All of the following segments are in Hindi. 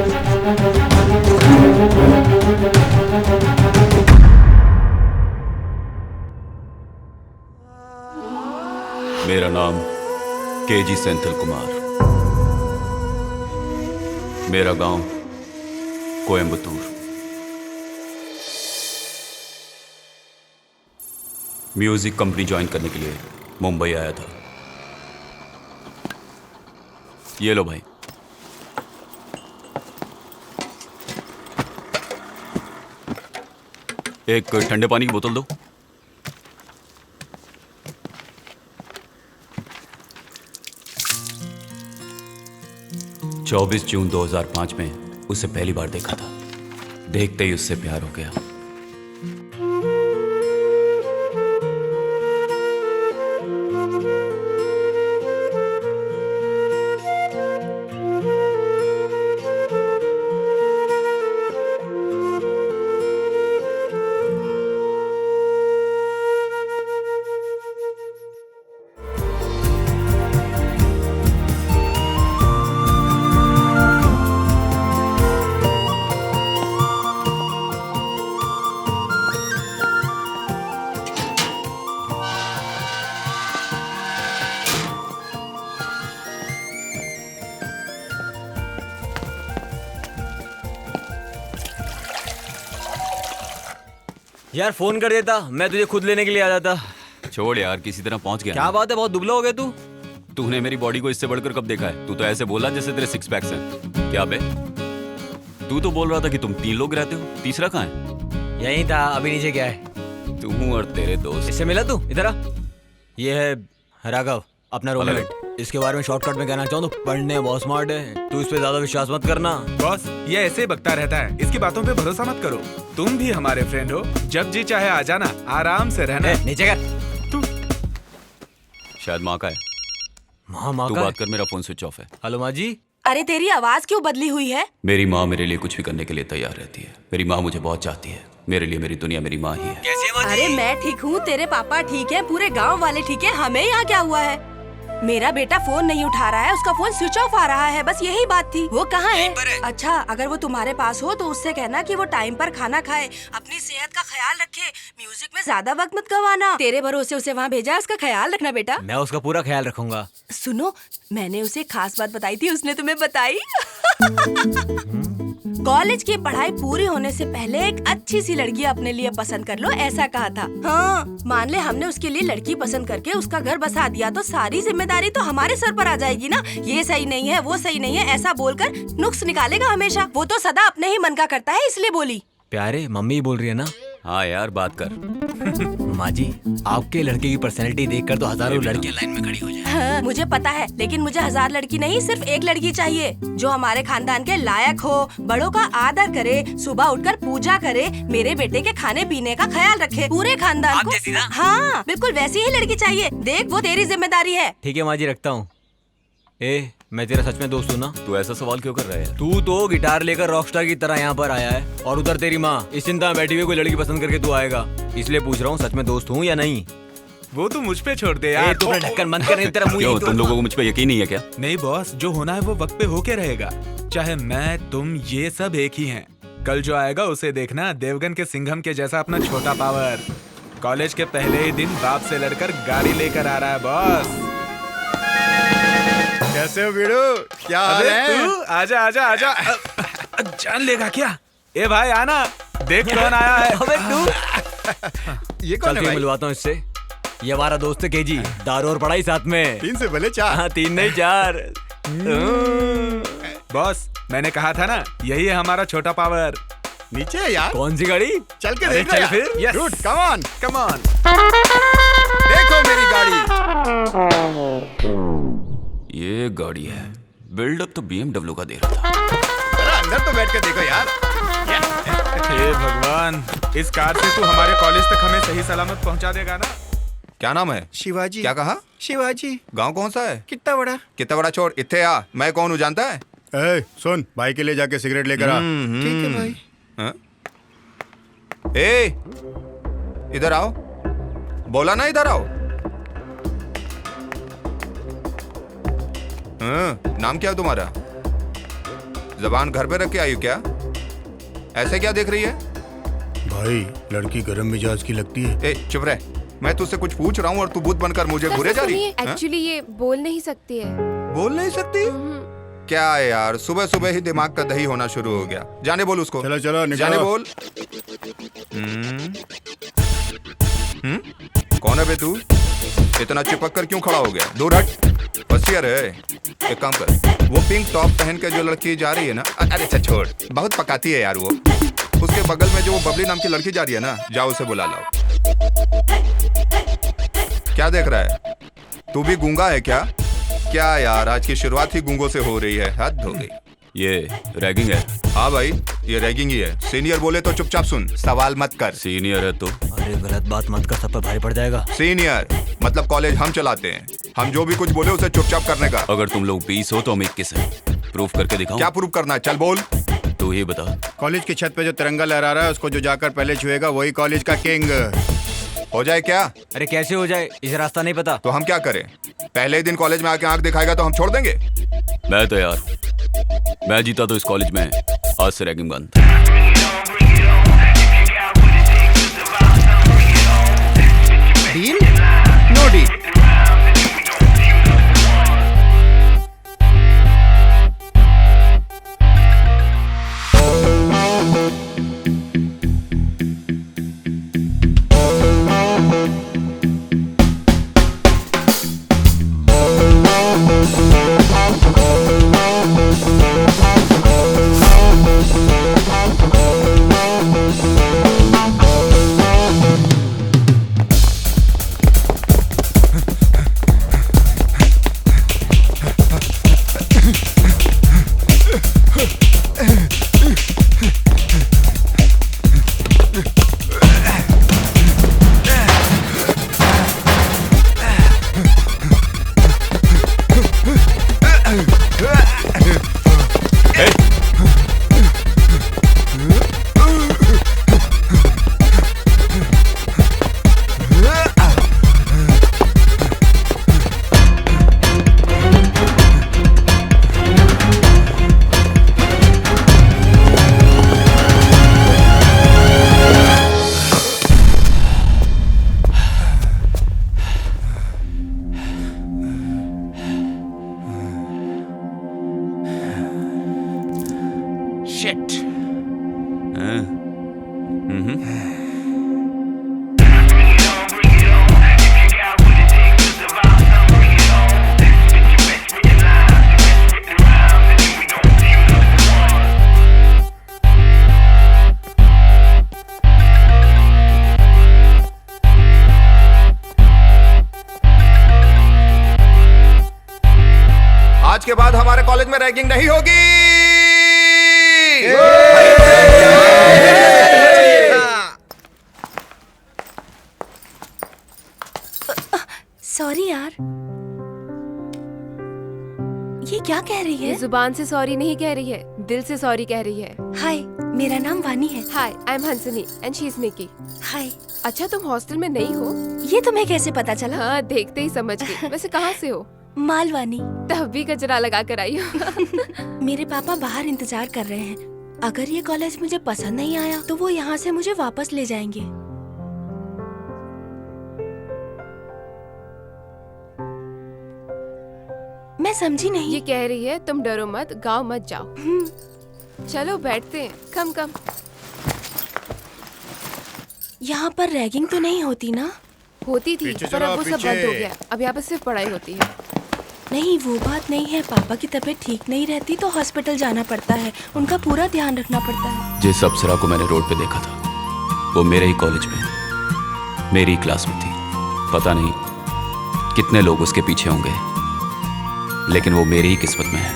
मेरा नाम केजी सेंथिल कुमार। मेरा गांव कोयंबटूर। म्यूजिक कंपनी ज्वाइन करने के लिए मुंबई आया था। ये लो भाई। एक ठंडे पानी की बोतल दो। चौबीस जून 2005 में उसे पहली बार देखा था। देखते ही उससे प्यार हो गया। यार फोन कर देता, मैं तुझे खुद लेने के लिए आ जाता। छोड़ यार, किसी तरह पहुंच गया। क्या बात है, बहुत दुबला हो गया तू। तूने मेरी बॉडी को इससे बढ़कर कब देखा है? तू तो ऐसे बोला जैसे तेरे सिक्स पैक्स हैं। क्या बे? तू तो बोल रहा था कि तुम 3 लोग रहते हो, तीसरा कहाँ है? यही था, अभी नीचे गया है। तू और तेरे दोस्त। इससे मिला तू? इधर आ। ये है राघव, अपना रूममेट। इसके बारे में शॉर्टकट में कहना चाहूँ तो पढ़ने बहुत स्मार्ट है। तू इस पे ज्यादा विश्वास मत करना। बॉस, ये ऐसे ही बकता रहता है, इसकी बातों पे भरोसा मत करो। तुम भी हमारे फ्रेंड हो, जब जी चाहे आ जाना, आराम से रहना। नीचे कर। तू शायद माँ का है। माँ तू का बात कर, मेरा फोन स्विच ऑफ है। हेलो माँ जी। अरे तेरी आवाज क्यों बदली हुई है? मेरी माँ मेरे लिए कुछ भी करने के लिए तैयार रहती है। मेरी माँ मुझे बहुत चाहती है। मेरे लिए मेरी दुनिया मेरी माँ ही है। कैसी है माँ जी? अरे मैं ठीक हूँ, तेरे पापा ठीक है, पूरे गांव वाले ठीक है, हमें यहाँ क्या हुआ है? मेरा बेटा फोन नहीं उठा रहा है, उसका फोन स्विच ऑफ आ रहा है, बस यही बात थी। वो कहाँ है? अच्छा, अगर वो तुम्हारे पास हो तो उससे कहना कि वो टाइम पर खाना खाए, अपनी सेहत का ख्याल रखे, म्यूजिक में ज्यादा वक्त मत गवाना। तेरे भरोसे उसे वहाँ भेजा, उसका ख्याल रखना बेटा। मैं उसका पूरा ख्याल रखूंगा। सुनो, मैंने उसे खास बात बताई थी, उसने तुम्हें बताई? कॉलेज की पढ़ाई पूरी होने से पहले एक अच्छी सी लड़की अपने लिए पसंद कर लो, ऐसा कहा था। हाँ, मान ले हमने उसके लिए लड़की पसंद करके उसका घर बसा दिया तो सारी जिम्मेदारी तो हमारे सर पर आ जाएगी ना। ये सही नहीं है, वो सही नहीं है, ऐसा बोलकर नुक्स निकालेगा हमेशा। वो तो सदा अपने ही मन का करता है, इसलिए बोली। प्यारे, मम्मी बोल रही है ना? हाँ यार, बात कर। माँ जी, आपके लड़के की पर्सनैलिटी देखकर तो हजारों लड़कियां लाइन में खड़ी हो जाए। हाँ, मुझे पता है, लेकिन मुझे 1000 लड़की नहीं, सिर्फ एक लड़की चाहिए जो हमारे खानदान के लायक हो, बड़ों का आदर करे, सुबह उठकर पूजा करे, मेरे बेटे के खाने पीने का ख्याल रखे, पूरे खानदान को। हाँ, बिल्कुल वैसी ही लड़की चाहिए। देख, वो तेरी जिम्मेदारी है। ठीक है माँ जी, रखता हूँ। ए, मैं तेरा सच में दोस्त हूँ ना? तू ऐसा सवाल क्यों कर रहा है? तू तो गिटार लेकर रॉकस्टार की तरह यहाँ पर आया है, और उधर तेरी माँ इस चिंता में बैठी हुई कोई लड़की पसंद करके तू आएगा। इसलिए पूछ रहा हूँ, सच में दोस्त हूँ या नहीं? वो तो मुझ पे छोड़ दे यार। तू अपना ढक्कन बंद कर, तेरा मुंह क्यों, यहीं तुम लोगों को मुझ पे यकीन नहीं है क्या? नहीं बॉस, जो होना है वो वक्त पे होके रहेगा। चाहे मैं, तुम, ये सब एक ही हैं। कल जो आएगा उसे देखना, देवगन के सिंघम के जैसा अपना छोटा पावर। कॉलेज के पहले ही दिन बाप से लड़कर गाड़ी लेकर आ रहा है बॉस। कैसे हो वीरू? क्या हाल अबे है? तू आजा आजा आजा। जान लेगा क्या? ए भाई आना, देख कौन आया है। अबे तू ये कौन चल है फिर भाई? मिलवाता हूँ इससे। ये हमारा दोस्त है केजी, दारू और पढ़ाई साथ में। 3 से भले 4। हाँ, 3 नहीं 4। बॉस, मैंने कहा था ना, यही है हमारा छोटा पावर। नीचे है यार। कौन सी गाड़ी? चल के अरे देख लो चल यार। फिर। Yes. Dude, come on. Come on. देखो मेरी गाड़ी। ये गाड़ी है। बिल्डअप तो BMW का दे रहा था। जरा अंदर तो बैठ के देखो यार। हे भगवान, इस कार से तू हमारे कॉलेज तक हमें सही सलामत पहुंचा देगा ना? क्या नाम है? शिवाजी। क्या कहा? शिवाजी। गांव कौन सा है? कितना बड़ा? कितना बड़ा? छोड़, इत्थे आ। मैं कौन हूँ जानता है? ए, सुन, भाई के लिए जाके सिगरेट लेकर आ। ठीक है भाई। हाँ? ए, इधर आओ। बोला ना इधर आओ। हाँ, नाम क्या है तुम्हारा? जबान घर पे रख के आई हो क्या? ऐसे क्या देख रही है? भाई लड़की गरम मिजाज की लगती है। ए चुप रह, मैं तुझसे कुछ पूछ रहा हूँ और तू बुत बनकर मुझे घूरे जा रही है। एक्चुअली ये बोल नहीं सकती है। बोल नहीं सकती? क्या है यार, सुबह सुबह ही दिमाग का दही होना शुरू हो गया। जाने बोल उसको। चलो चलो निकलो। जाने बोल। कौन है बे तू? इतना चिपक कर क्यों खड़ा हो गया? दूर हट, होशियार है। एक काम कर, वो पिंक टॉप पहन के जो लड़की जा रही है ना, अरे अच्छा छोड़, बहुत पकाती है यार वो। उसके बगल में जो वो बबली नाम की लड़की जा रही है ना, जाओ उसे बुला लाओ। क्या देख रहा है? तू भी गूंगा है क्या? क्या यार, आज की शुरुआत ही गूंगों से हो रही है, हद हो गई। ये रैगिंग है। हाँ भाई, ये रैगिंग ही है। सीनियर बोले तो चुपचाप सुन, सवाल मत कर। सीनियर है तो अरे गलत बात मत कर, सब पर भारी पड़ जाएगा। सीनियर मतलब कॉलेज हम चलाते हैं, हम जो भी कुछ बोले उसे चुपचाप करने का। अगर तुम लोग 20 हो तो हम 21 हैं। प्रूफ करके दिखाऊं? क्या प्रूफ करना है? चल बोल। तू ही बता। कॉलेज की छत पे जो तिरंगा लहरा रहा है उसको जो जाकर पहले छुएगा वही कॉलेज का किंग। हो जाए क्या? अरे कैसे हो जाए, इसे रास्ता नहीं पता। तो हम क्या करें? पहले ही दिन कॉलेज में आके आंख दिखाएगा तो हम छोड़ देंगे? मैं तो यार, मैं जीता तो इस कॉलेज में आज से रैगिंग बंद। डील? No deal. आज के बाद हमारे कॉलेज में रैगिंग नहीं होगी। सॉरी यार, ये क्या कह रही ये है? जुबान से सॉरी नहीं कह रही है, दिल से सॉरी कह रही है। हाय, मेरा नाम वानी है। Hi, I am Hansini and she is Nikki. Hi, अच्छा तुम हॉस्टल में नहीं हो? ये तुम्हें कैसे पता चला? हाँ, देखते ही समझ गई। वैसे कहाँ से हो? मालवानी। तब भी कचरा लगा कर आई हो। मेरे पापा बाहर इंतजार कर रहे हैं। अगर ये कॉलेज मुझे पसंद नहीं आया तो वो यहाँ से मुझे वापस ले जाएंगे। मैं समझी नहीं। ये कह रही है तुम डरो मत, गाँव मत जाओ। चलो बैठते हैं, कम कम। यहाँ पर रैगिंग तो नहीं होती ना? होती थी पीछे पर अब वो चलो, सब बंद हो पीछे। गया। अब यहाँ पर सिर्फ पढ़ाई होती है। नहीं, वो बात नहीं है। पापा की तबीयत ठीक नहीं रहती तो हॉस्पिटल जाना पड़ता है। उनका पूरा ध्यान रखना पड़ता है। जिस अप्सरा को मैंने रोड पे देखा था वो मेरे ही कॉलेज में, मेरी क्लास में थी। पता नहीं कितने लोग उसके पीछे होंगे, लेकिन वो मेरी ही किस्मत में है।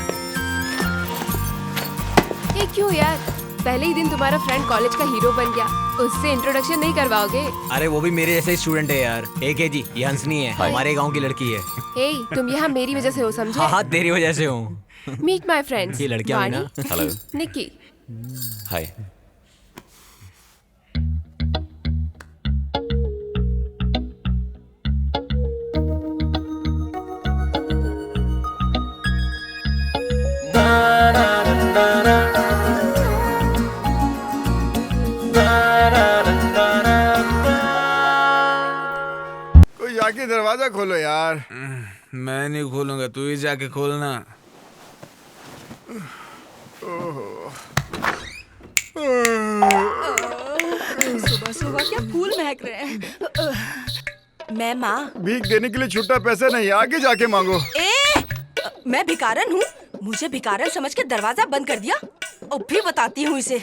ये क्यों यार? पहले ही दिन तुम्हारा फ्रेंड कॉलेज का हीरो बन गया, उससे इंट्रोडक्शन नहीं करवाओगे? अरे वो भी मेरे जैसे स्टूडेंट है यार। एक है जी, ये हंसनी है, हमारे गांव की लड़की है। हे, तुम यहाँ मेरी वजह से हो, समझे? हाँ हाँ, तेरी वजह से हूँ। Meet my friends. ये लड़कियां हुई ना? हेलो, निकी। हाय। कोई जाके दरवाजा खोलो यार। मैं नहीं खोलूंगा, तू ही जाके खोलना। सुबह सुबह क्या फूल महक रहे हैं। मैं माँ। भीख देने के लिए छुट्टा पैसा नहीं, आगे जाके मांगो। मैं भिखारन हूँ, मुझे भिखारन समझ के दरवाजा बंद कर दिया। अब भी बताती हूँ इसे।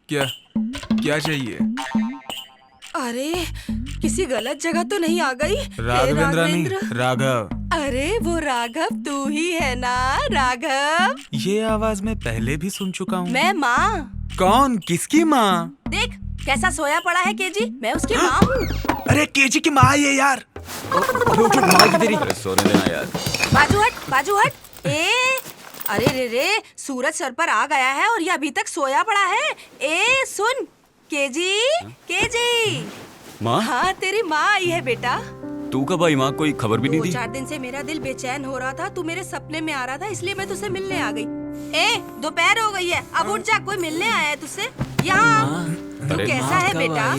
क्या क्या चाहिए? अरे किसी गलत जगह तो नहीं आ गई? हे राघवेंद्र नहीं, राघवेंद्र। राघव। अरे वो राघव तू ही है ना? राघव। ये आवाज मैं पहले भी सुन चुका हूँ। मैं माँ। कौन? किसकी माँ? देख कैसा सोया पड़ा है केजी, मैं उसकी माँ हूँ। अरे केजी की माँ ये यार। अरे सोने देना यार। बाजू हट। अरे रे सूरज सर पर आ गया है और ये अभी तक सोया पड़ा है। सुन केजी। माँ, हाँ तेरी माँ आई है बेटा। तू कब आई माँ? कोई खबर भी नहीं दी। 4 दिन से मेरा दिल बेचैन हो रहा था, तू मेरे सपने में आ रहा था, इसलिए मैं तुझसे मिलने आ गई। दोपहर हो गई है, अब उठ जा, कोई मिलने आया है तुझसे। यहाँ तू अरे कैसा है बेटा?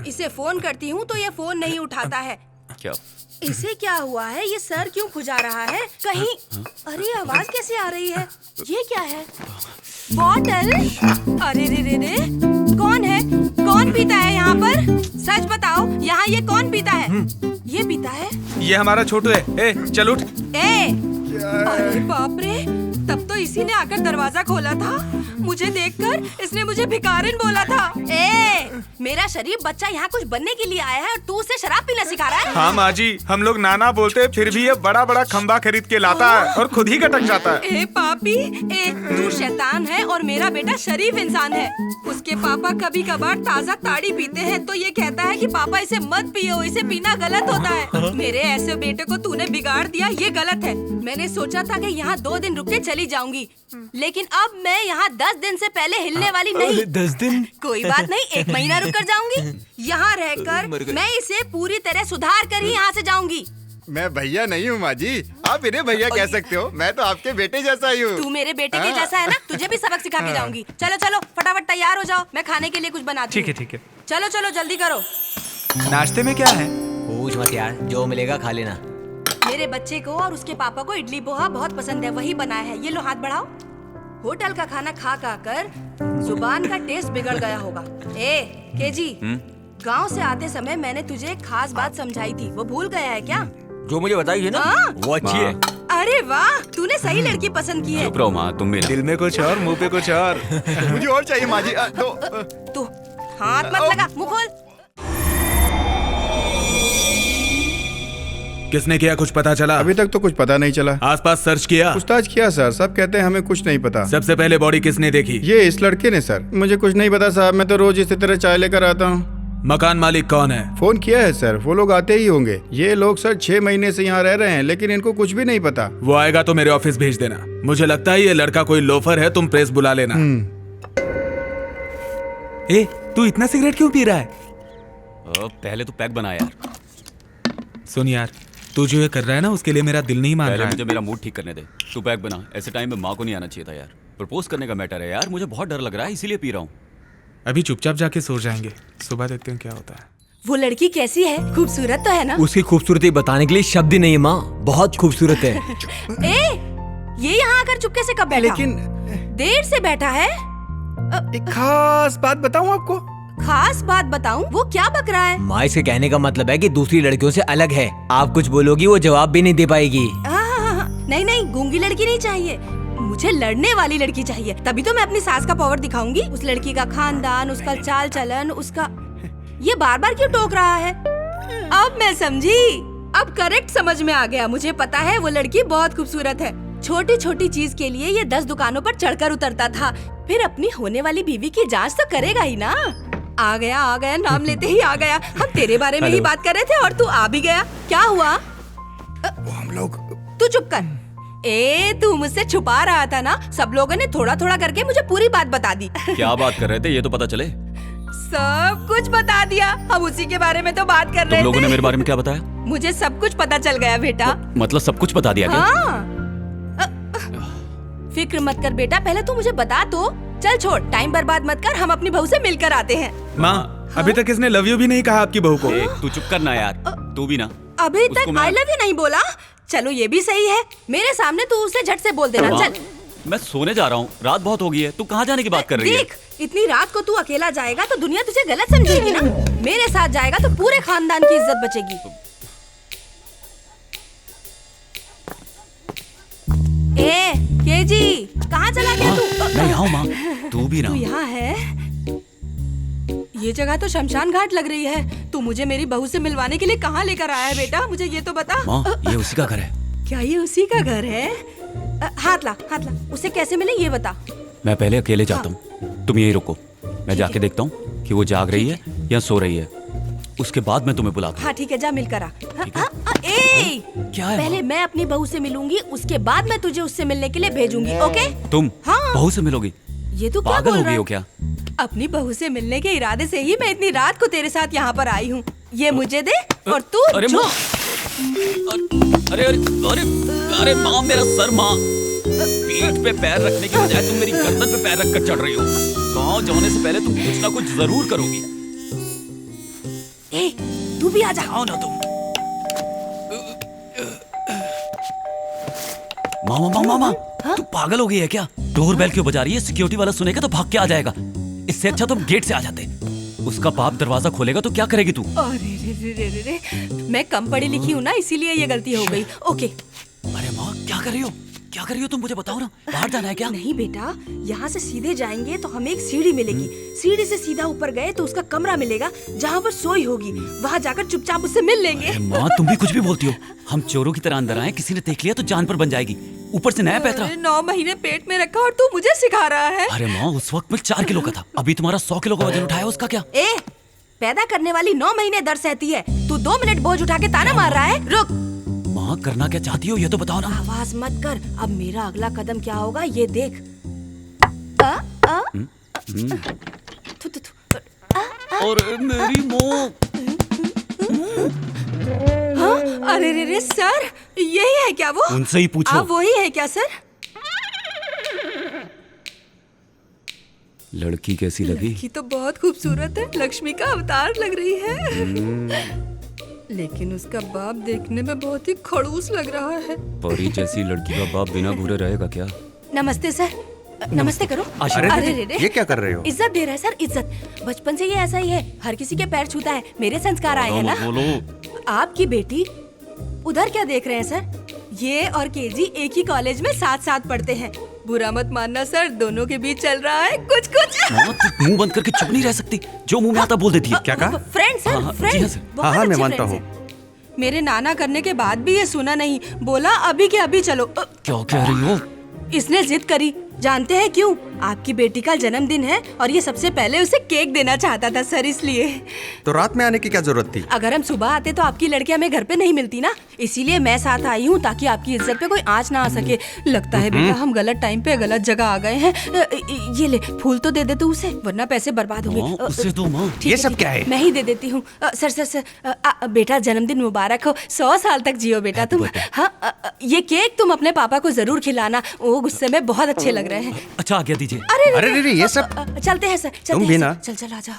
इसे फोन करती हूँ तो ये फोन नहीं उठाता है। क्या? इसे क्या हुआ है? ये सर क्यों खुजा रहा है कहीं? अरे आवाज कैसे आ रही है? ये क्या है? बॉटल? अरे रे कौन है? कौन पीता है यहाँ पर? सच बताओ, यहाँ ये कौन पीता है? ये पीता है? ये हमारा छोटू है। चल उठ। अरे बाप रे, तब तो इसी ने आकर दरवाजा खोला था। मुझे देखकर इसने मुझे भिखारिन बोला था। मेरा शरीफ बच्चा यहाँ कुछ बनने के लिए आया है और तू उसे शराब पीना सिखा रहा है? हाँ माँ जी, हम लोग नाना बोलते फिर भी ये बड़ा बड़ा खंबा खरीद के लाता है और खुद ही कटक जाता है। पापी, तू शैतान है और मेरा बेटा शरीफ इंसान है। उसके पापा कभी कभार ताजा ताड़ी पीते हैं तो ये कहता है कि पापा इसे मत पियो, इसे पीना गलत होता है। मेरे ऐसे बेटे को तूने बिगाड़ दिया, ये गलत है। मैंने सोचा था कि यहाँ 2 दिन रुक के चली जाऊंगी, लेकिन अब मैं यहाँ 10 दिन से पहले हिलने वाली नहीं। 10 दिन? कोई बात नहीं, 1 महीना रुक कर जाऊंगी। यहाँ रहकर मैं इसे पूरी तरह सुधार कर ही यहाँ से जाऊंगी। मैं भैया नहीं हूँ माँ जी, आप इन्हें भैया कह सकते हो, मैं तो आपके बेटे जैसा ही हूँ। तू मेरे बेटे के जैसा है ना, तुझे भी सबक सिखा के जाऊंगी। चलो फटाफट तैयार हो जाओ, मैं खाने के लिए कुछ बनाती हूँ। ठीक है। चलो जल्दी करो। नाश्ते में क्या है? पूछ मत यार, जो मिलेगा खा लेना। मेरे बच्चे को और उसके पापा को इडली पोहा बहुत पसंद है, वही बनाया है। ये लो हाथ बढ़ाओ। होटल का खाना खा कर जुबान का टेस्ट बिगड़ गया होगा। केजी, गांव से आते समय मैंने तुझे एक खास बात समझाई थी, वो भूल गया है क्या? जो मुझे बताई है ना, वो अच्छी है। अरे वाह, तूने सही लड़की पसंद की है। चुप रहो माँ, तुम मेरे दिल में कुछ और, मुंह पे कुछ और। मुझे और चाहिए माँ जी। तू हाथ मत लगा, मुंह खोल। किसने किया, कुछ पता चला? अभी तक तो कुछ पता नहीं चला। आसपास सर्च किया? पूछताछ किया सर, सब कहते हैं हमें कुछ नहीं पता। सबसे पहले बॉडी किसने देखी? ये इस लड़के ने सर। मुझे कुछ नहीं पता साहब, मैं तो रोज इसी तरह चाय लेकर आता हूँ। मकान मालिक कौन है? फोन किया है सर, वो लोग आते ही होंगे। ये लोग सर 6 महीने से यहाँ रह रहे हैं, लेकिन इनको कुछ भी नहीं पता। वो आएगा तो मेरे ऑफिस भेज देना। मुझे लगता है ये लड़का कोई लोफर है, तुम प्रेस बुला लेना। तू इतना सिगरेट क्यों पी रहा है? पहले तो पैक बना यार। सुन यार, तू जो ये कर रहा है ना, उसके लिए मेरा दिल नहीं मान पहले रहा है। मुझे मेरा मूड ठीक करने दे। तू पैक बना। ऐसे टाइम में माँ को नहीं आना चाहिए था यार। प्रपोज करने का मैटर है यार, मुझे बहुत डर लग रहा है, इसीलिए पी रहा हूँ। अभी चुपचाप जाके सो जाएंगे, सुबह देखते हैं क्या होता है। वो लड़की कैसी है? खूबसूरत तो है ना? उसकी खूबसूरती बताने के लिए शब्द ही नहीं है माँ, बहुत खूबसूरत है। ये यहाँ आकर चुपके से कब बैठा? लेकिन देर से बैठा है। एक खास बात बताऊं आपको? खास बात बताऊं? वो क्या बक रहा है? माँ, इसके कहने का मतलब है कि दूसरी लड़कियों से अलग है। आप कुछ बोलोगी वो जवाब भी नहीं दे पाएगी। नहीं, गूंगी लड़की नहीं चाहिए, मुझे लड़ने वाली लड़की चाहिए। तभी तो मैं अपनी सास का पावर दिखाऊंगी। उस लड़की का खानदान, उसका चाल चलन, उसका ये बार बार क्यों टोक रहा है? अब मैं समझी, अब करेक्ट समझ में आ गया। मुझे पता है वो लड़की बहुत खूबसूरत है। छोटी छोटी चीज के लिए ये 10 दुकानों पर चढ़कर उतरता था, फिर अपनी होने वाली बीवी की जांच तो करेगा ही ना। आ गया, नाम लेते ही आ गया। हम तेरे बारे में ही बात कर रहे थे और तू आ भी गया। क्या हुआ? वो हम लोग। तू चुप कर। तू मुझसे छुपा रहा था ना? सब लोगों ने थोड़ा थोड़ा करके मुझे पूरी बात बता दी। क्या बात कर रहे थे ये तो पता चले। सब कुछ बता दिया। हम उसी के बारे में तो बात कर तुम रहे लोगों ने थे। मेरे बारे में क्या बताया? मुझे सब कुछ पता चल गया बेटा। मतलब सब कुछ बता दिया क्या? हाँ। फिक्र मत कर बेटा, पहले तू मुझे बता तो। चल छोड़, टाइम बर्बाद मत कर, हम अपनी बहू से मिलकर आते हैं। माँ, अभी तक इसने लव यू भी नहीं कहा आपकी बहू को। तू चुप करना यार, तू भी ना। अभी उसको तक मैं- आई लव यू नहीं बोला। चलो ये भी सही है, मेरे सामने तू उसे झट से बोल देना। माँ, चल मैं सोने जा रहा हूँ, रात बहुत हो गई है। तू कहाँ जाने की बात कर रही है? देख, इतनी रात को तू अकेला जाएगा तो दुनिया तुझे गलत समझेगी ना। मेरे साथ जाएगा तो पूरे खानदान की इज्जत बचेगी। ए केजी, कहाँ चला गया तू? मैं यहाँ हूँ माँ, तू भी ना। तू यहाँ है? ये जगह तो शमशान घाट लग रही है। तू मुझे मेरी बहू से मिलवाने के लिए कहाँ लेकर आया है बेटा? मुझे ये तो बता। माँ, ये उसी का घर है। क्या ये उसी का घर है? हाथ ला, हाथ ला। उसे कैसे मिले ये बता। मैं पहले अकेले जाता हूँ, तुम यहीं रुको। मैं जाके देखता हूँ कि वो जाग रही है या सो रही है। उसके बाद मैं तुम्हें बुलाता हूँ। हाँ ठीक है, जा मिलकर आ। ठीक है। क्या है पहले माँ? मैं अपनी बहू से मिलूंगी, उसके बाद मैं तुझे उससे मिलने के लिए भेजूंगी। ओके? तुम हाँ। बहू से मिलोगी? ये तू क्या पागल बोल हो रहा गई है? हो क्या? अपनी बहू से मिलने के इरादे से ही मैं इतनी रात को तेरे साथ यहाँ पर आई हूँ। ये मुझे दे और तू अरे जो। माँ, अरे अरे अरे अरे माँ, मेरा सर माँ। पीठ पे पैर रखने की बजाय तुम मेरी गर्दन पे पैर रखकर चढ़ रही हो। गाँव जाने से पहले तुम कुछ ना कुछ जरूर करोगी। ए, तू भी आ जा। आओ ना तुम। मामा मामा मामा, तू पागल हो गई है क्या? डोर बेल क्यों बजा रही है? सिक्योरिटी वाला सुनेगा तो भाग के आ जाएगा। इससे अच्छा तुम गेट से आ जाते। उसका बाप दरवाजा खोलेगा तो क्या करेगी तू? अरे रे रे रे रे, मैं कम पढ़ी लिखी हूँ ना, इसीलिए ये गलती हो गई। ओके। अरे माँ, क्या कर रही हो? क्या कर रही हो तुम? मुझे बताओ ना, बाहर जाना है क्या? नहीं बेटा, यहाँ से सीधे जाएंगे तो हमें एक सीढ़ी मिलेगी। सीढ़ी से सीधा ऊपर गए तो उसका कमरा मिलेगा जहाँ पर सोई होगी। वहाँ जाकर चुपचाप उससे मिल लेंगे। अरे माँ, तुम भी कुछ भी बोलती हो। हम चोरों की तरह अंदर आए, किसी ने देख लिया तो जान पर बन जाएगी। ऊपर से नया पैतरा। 9 महीने पेट में रखा और तू मुझे सिखा रहा है। अरे माँ, उस वक्त मैं 4 किलो का था। अभी तुम्हारा 100 किलो का वजन उठाया, उसका क्या? ए, पैदा करने वाली 9 महीने दर्द सहती है, तू 2 मिनट बोझ उठा के ताना मार रहा है। रुक। माँ, करना क्या चाहती हो ये तो बताओ ना। आवाज मत कर। अब मेरा अगला कदम क्या होगा ये देख। थु, थु, थु। अरे मेरी माँ। हाँ? अरे रे रे सर, यही है क्या वो? उनसे ही पूछो। आप वही है क्या सर? लड़की कैसी लगी? लड़की तो बहुत खूबसूरत है, लक्ष्मी का अवतार लग रही है। लेकिन उसका बाप देखने में बहुत ही खड़ूस लग रहा है। परी जैसी लड़की का बाप बिना घूरे रहेगा क्या? नमस्ते सर। नमस्ते करो। आशीर्वाद। अरे रे रे, ये क्या कर रहे हो? इज्जत दे रहा है सर, इज्जत। बचपन से ये ऐसा ही है, हर किसी के पैर छूता है। मेरे संस्कार आए हैं ना। बोलो। आपकी बेटी उधर क्या देख रहे हैं सर? ये और केजी एक ही कॉलेज में साथ साथ पढ़ते हैं। बुरा मत मानना सर, दोनों के बीच चल रहा है कुछ कुछ। माँ, तू मुंह बंद करके चुप नहीं रह सकती। जो मुंह में आता बोल देती है। क्या कहा? फ्रेंड हाँ, सर, हाँ, जी फ्रेंड। हाँ, सर। बहुत हाँ, मैं अच्छे मानता friends हैं। मेरे नाना करने के बाद भी ये सुना नहीं, बोला अभी के अभी चलो। क्या कह रही हो? इसने जिद करी। जानते हैं क्यों? आपकी बेटी का जन्मदिन है और ये सबसे पहले उसे केक देना चाहता था सर, इसलिए। तो रात में आने की क्या जरूरत थी? अगर हम सुबह आते तो आपकी लड़की हमें घर पे नहीं मिलती ना, इसीलिए मैं साथ आई हूँ ताकि आपकी इज्जत पे कोई आंच ना आ सके। लगता है बेटा हम गलत टाइम पे गलत जगह आ गए हैं। ये ले, फूल तो दे दे तू उसे, वरना पैसे बर्बाद होंगे। माँ, उसे दो माँ। ठीक ये है, सब ठीक क्या है, है? मैं ही दे देती हूँ। सर सर सर, बेटा जन्मदिन मुबारक हो, 100 साल तक जियो बेटा तुम। हाँ, ये केक तुम अपने पापा को जरूर खिलाना, वो गुस्से में बहुत अच्छे लग रहे हैं। अच्छा, आज्ञा दीजिए। अरे रे, ये सब चलते हैं सर, चलते तुम हैं भी सर। ना? चल चल आजा।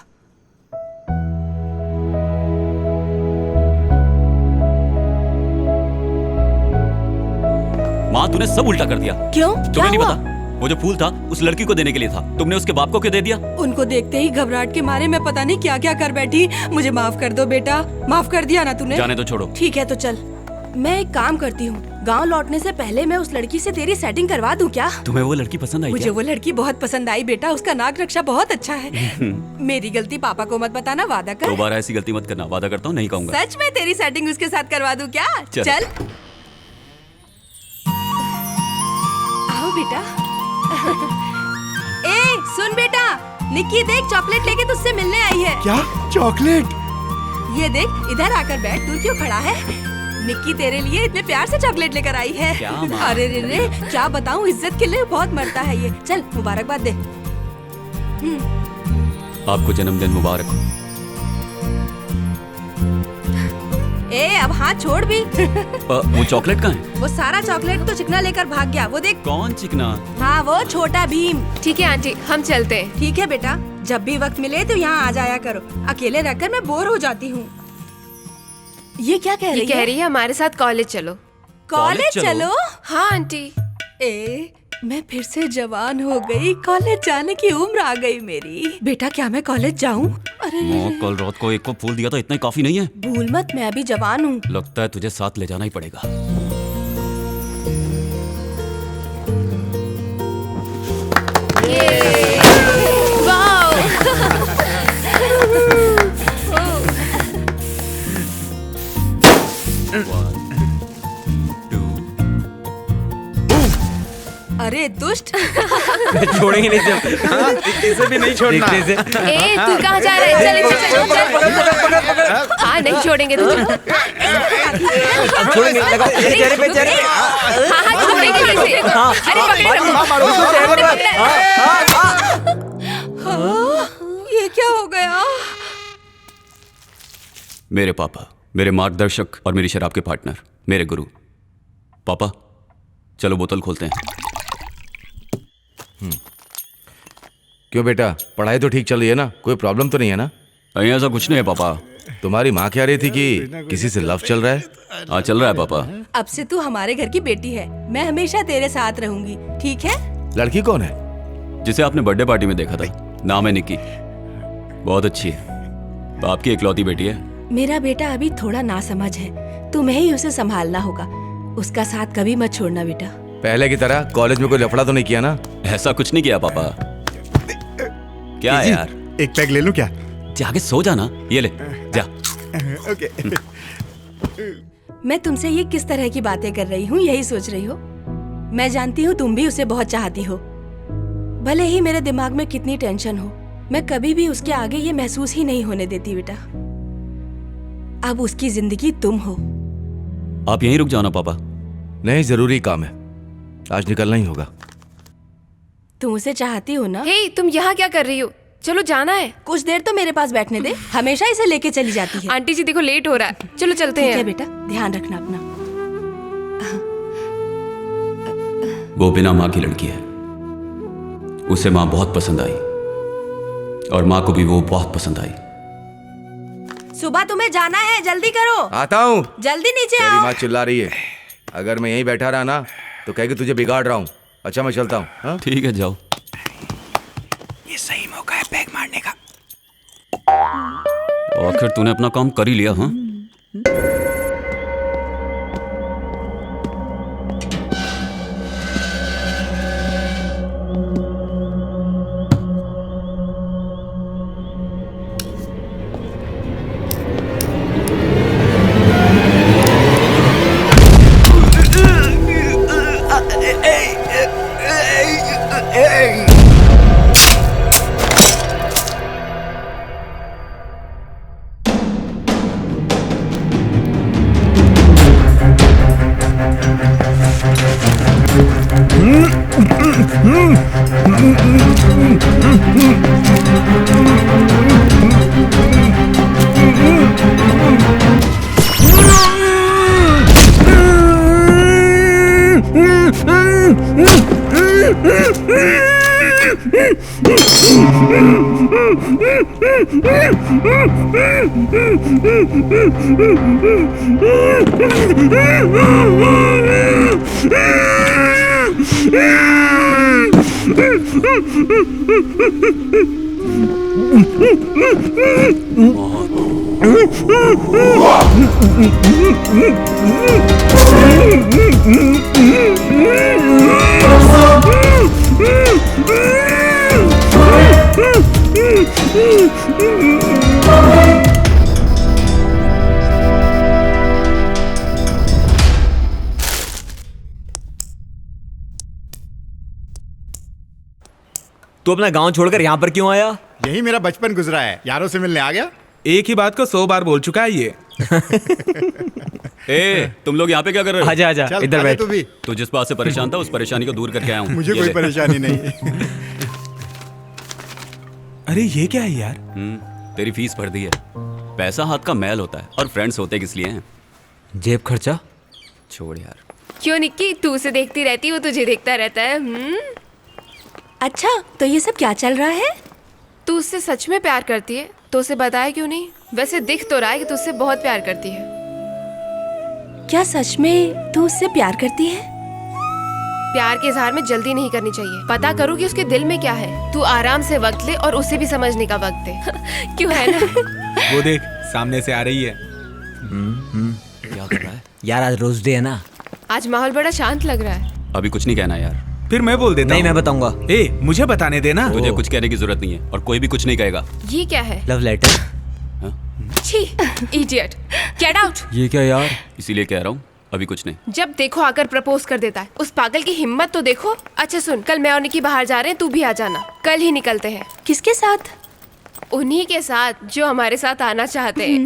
माँ, तूने सब उल्टा कर दिया। क्यों? तुम्हें क्या नहीं हुआ? पता, वो जो फूल था उस लड़की को देने के लिए था। तुमने उसके बाप को क्यों दे दिया? उनको देखते ही घबराहट के मारे मैं पता नहीं क्या क्या कर बैठी। मुझे माफ कर दो बेटा, माफ कर दिया ना तूने? जाने तो छोड़ो। ठीक है तो चल, मैं एक काम करती हूँ, गांव लौटने से पहले मैं उस लड़की से तेरी सेटिंग करवा दूं क्या? तुम्हें वो लड़की पसंद आई मुझे क्या? वो लड़की बहुत पसंद आई बेटा, उसका नाक रक्षा बहुत अच्छा है। मेरी गलती पापा को मत बताना, वादा कर। दोबारा ऐसी गलती मत करना, वादा करता हूँ नहीं कहूँगा। सच में तेरी सेटिंग उसके साथ करवा दूं क्या? चल। चल आओ बेटा। ए सुन बेटा, निक्की देख चॉकलेट लेके तुझसे मिलने आई है। क्या? चॉकलेट? ये देख, इधर आकर बैठ, दूर क्यों खड़ा है? निक्की तेरे लिए इतने प्यार से चॉकलेट लेकर आई है। क्या माँ? अरे रे रे, क्या बताऊं, इज्जत के लिए बहुत मरता है ये। चल मुबारकबाद दे। आपको जन्मदिन मुबारक हो। ए अब हाथ छोड़ भी। वो चॉकलेट कहाँ है? वो सारा चॉकलेट तो चिकना लेकर भाग गया, वो देख। कौन चिकना? हाँ वो छोटा भीम। ठीक है आंटी, हम चलते हैं। ठीक है बेटा, जब भी वक्त मिले तो यहाँ आ जाया करो, अकेले रहकर मैं बोर हो जाती हूँ। ये क्या कह ये रही कह है? रही है हमारे साथ कॉलेज चलो। कॉलेज चलो? हाँ आंटी। ए मैं फिर से जवान हो गई, कॉलेज जाने की उम्र आ गई मेरी। बेटा क्या मैं कॉलेज जाऊँ? अरे माँ, कल रात को एक को फूल दिया तो इतना ही काफी नहीं है? भूल मत, मैं अभी जवान हूँ। लगता है तुझे साथ ले जाना ही पड़ेगा। अरे दुष्ट। छोड़ेंगे नहीं जब। इसे भी नहीं छोड़ना। ए तू कहाँ जा रहा है? चल चल। हाँ नहीं छोड़ेंगे तुझे। छोड़ेंगे, लगा चेहरे पे चेहरे। हाँ हाँ छोड़ेंगे कैसे? अरे ये क्या हो गया? मेरे पापा, मेरे मार्गदर्शक और मेरी शराब के पार्टनर, मेरे गुरु। पापा चलो बोतल खोलते हैं। क्यों बेटा, पढ़ाई तो ठीक चल रही है ना? कोई प्रॉब्लम तो नहीं है ना? नहीं ऐसा कुछ नहीं है पापा। तुम्हारी माँ कह रही थी कि किसी से लव चल रहा है। हाँ चल रहा है पापा। अब से तू हमारे घर की बेटी है, मैं हमेशा तेरे साथ रहूंगी, ठीक है? लड़की कौन है? जिसे आपने बर्थडे पार्टी में देखा था, नाम है निक्की। बहुत अच्छी है, बाप की इकलौती बेटी है। मेरा बेटा अभी थोड़ा नासमझ है, तुम्हें ही उसे संभालना होगा। उसका साथ कभी मत छोड़ना बेटा। पहले की तरह कॉलेज में कोई लफड़ा तो नहीं किया ना? ऐसा कुछ नहीं किया पापा। क्या है यार? एक पैक ले लूं क्या? जाके सो जाना। ये ले जा। ओके। मैं तुमसे ये किस तरह की बातें कर रही हूँ, यही सोच रही हो? मैं जानती हूँ तुम भी उसे बहुत चाहती हो। भले ही मेरे दिमाग में कितनी टेंशन हो, मैं कभी भी उसके आगे ये महसूस ही नहीं होने देती बेटा। अब उसकी जिंदगी तुम हो। आप यहीं रुक जाओ ना पापा। नहीं, जरूरी काम है, आज निकलना ही होगा। तुम उसे चाहती हो ना? हे तुम यहाँ क्या कर रही हो? चलो जाना है। कुछ देर तो मेरे पास बैठने दे, हमेशा इसे लेके चली जाती है। आंटी जी देखो लेट हो रहा है, चलो चलते ठीक है हैं। बेटा, ध्यान रखना अपना। वो बिना माँ की लड़की है, उसे माँ बहुत पसंद आई और माँ को भी वो बहुत पसंद आई। सुबह तुम्हें जाना है, जल्दी करो। आता हूँ। जल्दी नीचे तेरी आओ। माँ चिल्ला रही है, अगर मैं यहीं बैठा रहा ना तो कहेगी तुझे बिगाड़ रहा हूँ। अच्छा मैं चलता हूँ। हाँ? ठीक है जाओ। ये सही मौका है पैक मारने का। आखिर तूने अपना काम कर ही लिया। हाँ तू अपना गांव छोड़कर यहाँ पर क्यों आया? यही मेरा बचपन गुजरा है, यारों से मिलने आ गया। एक ही बात को 100 बार बोल चुका है ये। ए, तुम लोग यहाँ पे क्या कर रहे हो? आजा आजा, चल इधर आजा बैठ। तू भी। तू जिस बात से परेशान था उस परेशानी को दूर करके आया हूँ। मुझे ये कोई ले। परेशानी नहीं है। अरे ये क्या है यार? तेरी फीस भर दी है। पैसा हाथ का मैल होता है और फ्रेंड्स होते किस लिए हैं? जेब खर्चा। छोड़ यार। क्यों निक्की, तू उसे देखती रहती, वो तुझे देखता रहता है। अच्छा, तो ये सब क्या चल रहा है? तू उससे सच में प्यार करती है तो उसे बताया क्यों नहीं? वैसे दिख तो रहा है कि तू उससे बहुत प्यार करती है। क्या सच में तू उससे प्यार करती है? प्यार के इजहार में जल्दी नहीं करनी चाहिए। पता करो कि उसके दिल में क्या है। तू आराम से वक्त ले और उसे भी समझने का वक्त दे। क्यों है ना? वो देख सामने से आ रही है। क्या कर रहा है? यार आज रोज डे है ना। आज माहौल बड़ा शांत लग रहा है। अभी कुछ नहीं कहना यार। फिर मैं बोल देता नहीं, हूँ। मैं बताऊंगा। ए, मुझे बताने देना। तुझे कुछ कहने की जरूरत नहीं है और कोई भी कुछ नहीं कहेगा। ये क्या है? Love letter. छी, इडियट, गेट आउट। ये क्या यार? इसीलिए कह रहा हूँ अभी कुछ नहीं। जब देखो आकर प्रपोज कर देता है। उस पागल की हिम्मत तो देखो। अच्छा सुन, कल मैं और निकी बाहर जा रहे हैं, तू भी आ जाना। कल ही निकलते हैं। किसके साथ? उन्हीं के साथ जो हमारे साथ आना चाहते हैं।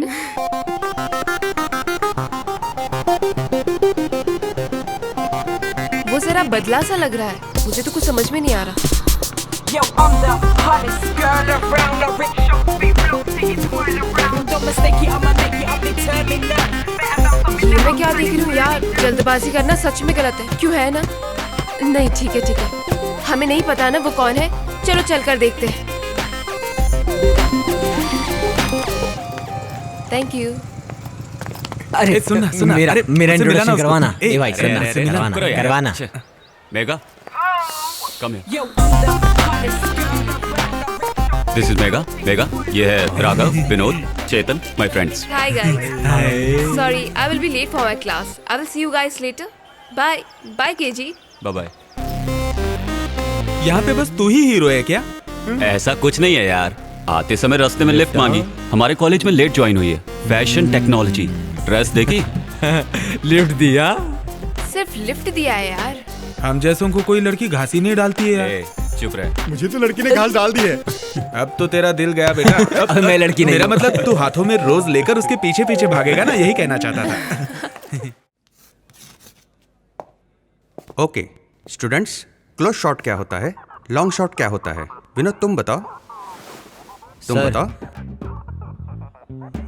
वो जरा बदला सा लग रहा है, मुझे तो कुछ समझ में नहीं आ रहा। Yo, I'm the hottest girl around. The rich show be real, see it twirl around. Don't mistake it, I'ma make it, I'm determined now. ये मैं क्या देख रही हूँ यार? जल्दबाजी करना सच में गलत है। क्यों है ना? नहीं, ठीक है ठीक है। हमें नहीं पता ना वो कौन है। चलो चल कर देखते हैं। Thank you. अरे सुनना सुनना। मेरा अरे, मेरा उससे मिलाना इंट्रोडक्शन उसको। करवाना। ए, ए भाई अरे, सुनना, अरे, अरे, करवाना करो यार। करवाना। अच्छा, मेगा कम है। Yo, I'm the hottest girl around. This is Mega. Mega, ये है Raghav, Vinod, Chetan, my friends. Hi guys. Sorry, I will be late for my class. I will see you guys later. Bye. Bye KG. Bye bye. यहाँ पे बस तू ही हीरो है क्या? ऐसा कुछ नहीं है यार। आते समय रास्ते में लिफ्ट मांगी। हमारे कॉलेज में लेट ज्वाइन हुई है। Fashion technology. ड्रेस देखी? लिफ्ट दिया। सिर्फ लिफ्ट दिया है यार। हम जैसों को कोई लड़की घासी नहीं डालती है यार। ए, चुप रहे। मुझे तो लड़की ने घास डाल दी है। अब तो तेरा दिल गया बेटा। अब मैं लड़की नहीं मेरा हूँ। मतलब तू हाथों में रोज लेकर उसके पीछे पीछे भागेगा ना, यही कहना चाहता था। ओके स्टूडेंट्स, क्लोज शॉट क्या होता है, लॉन्ग शॉट क्या होता है? विनोद तुम बताओ। तुम सर। बताओ।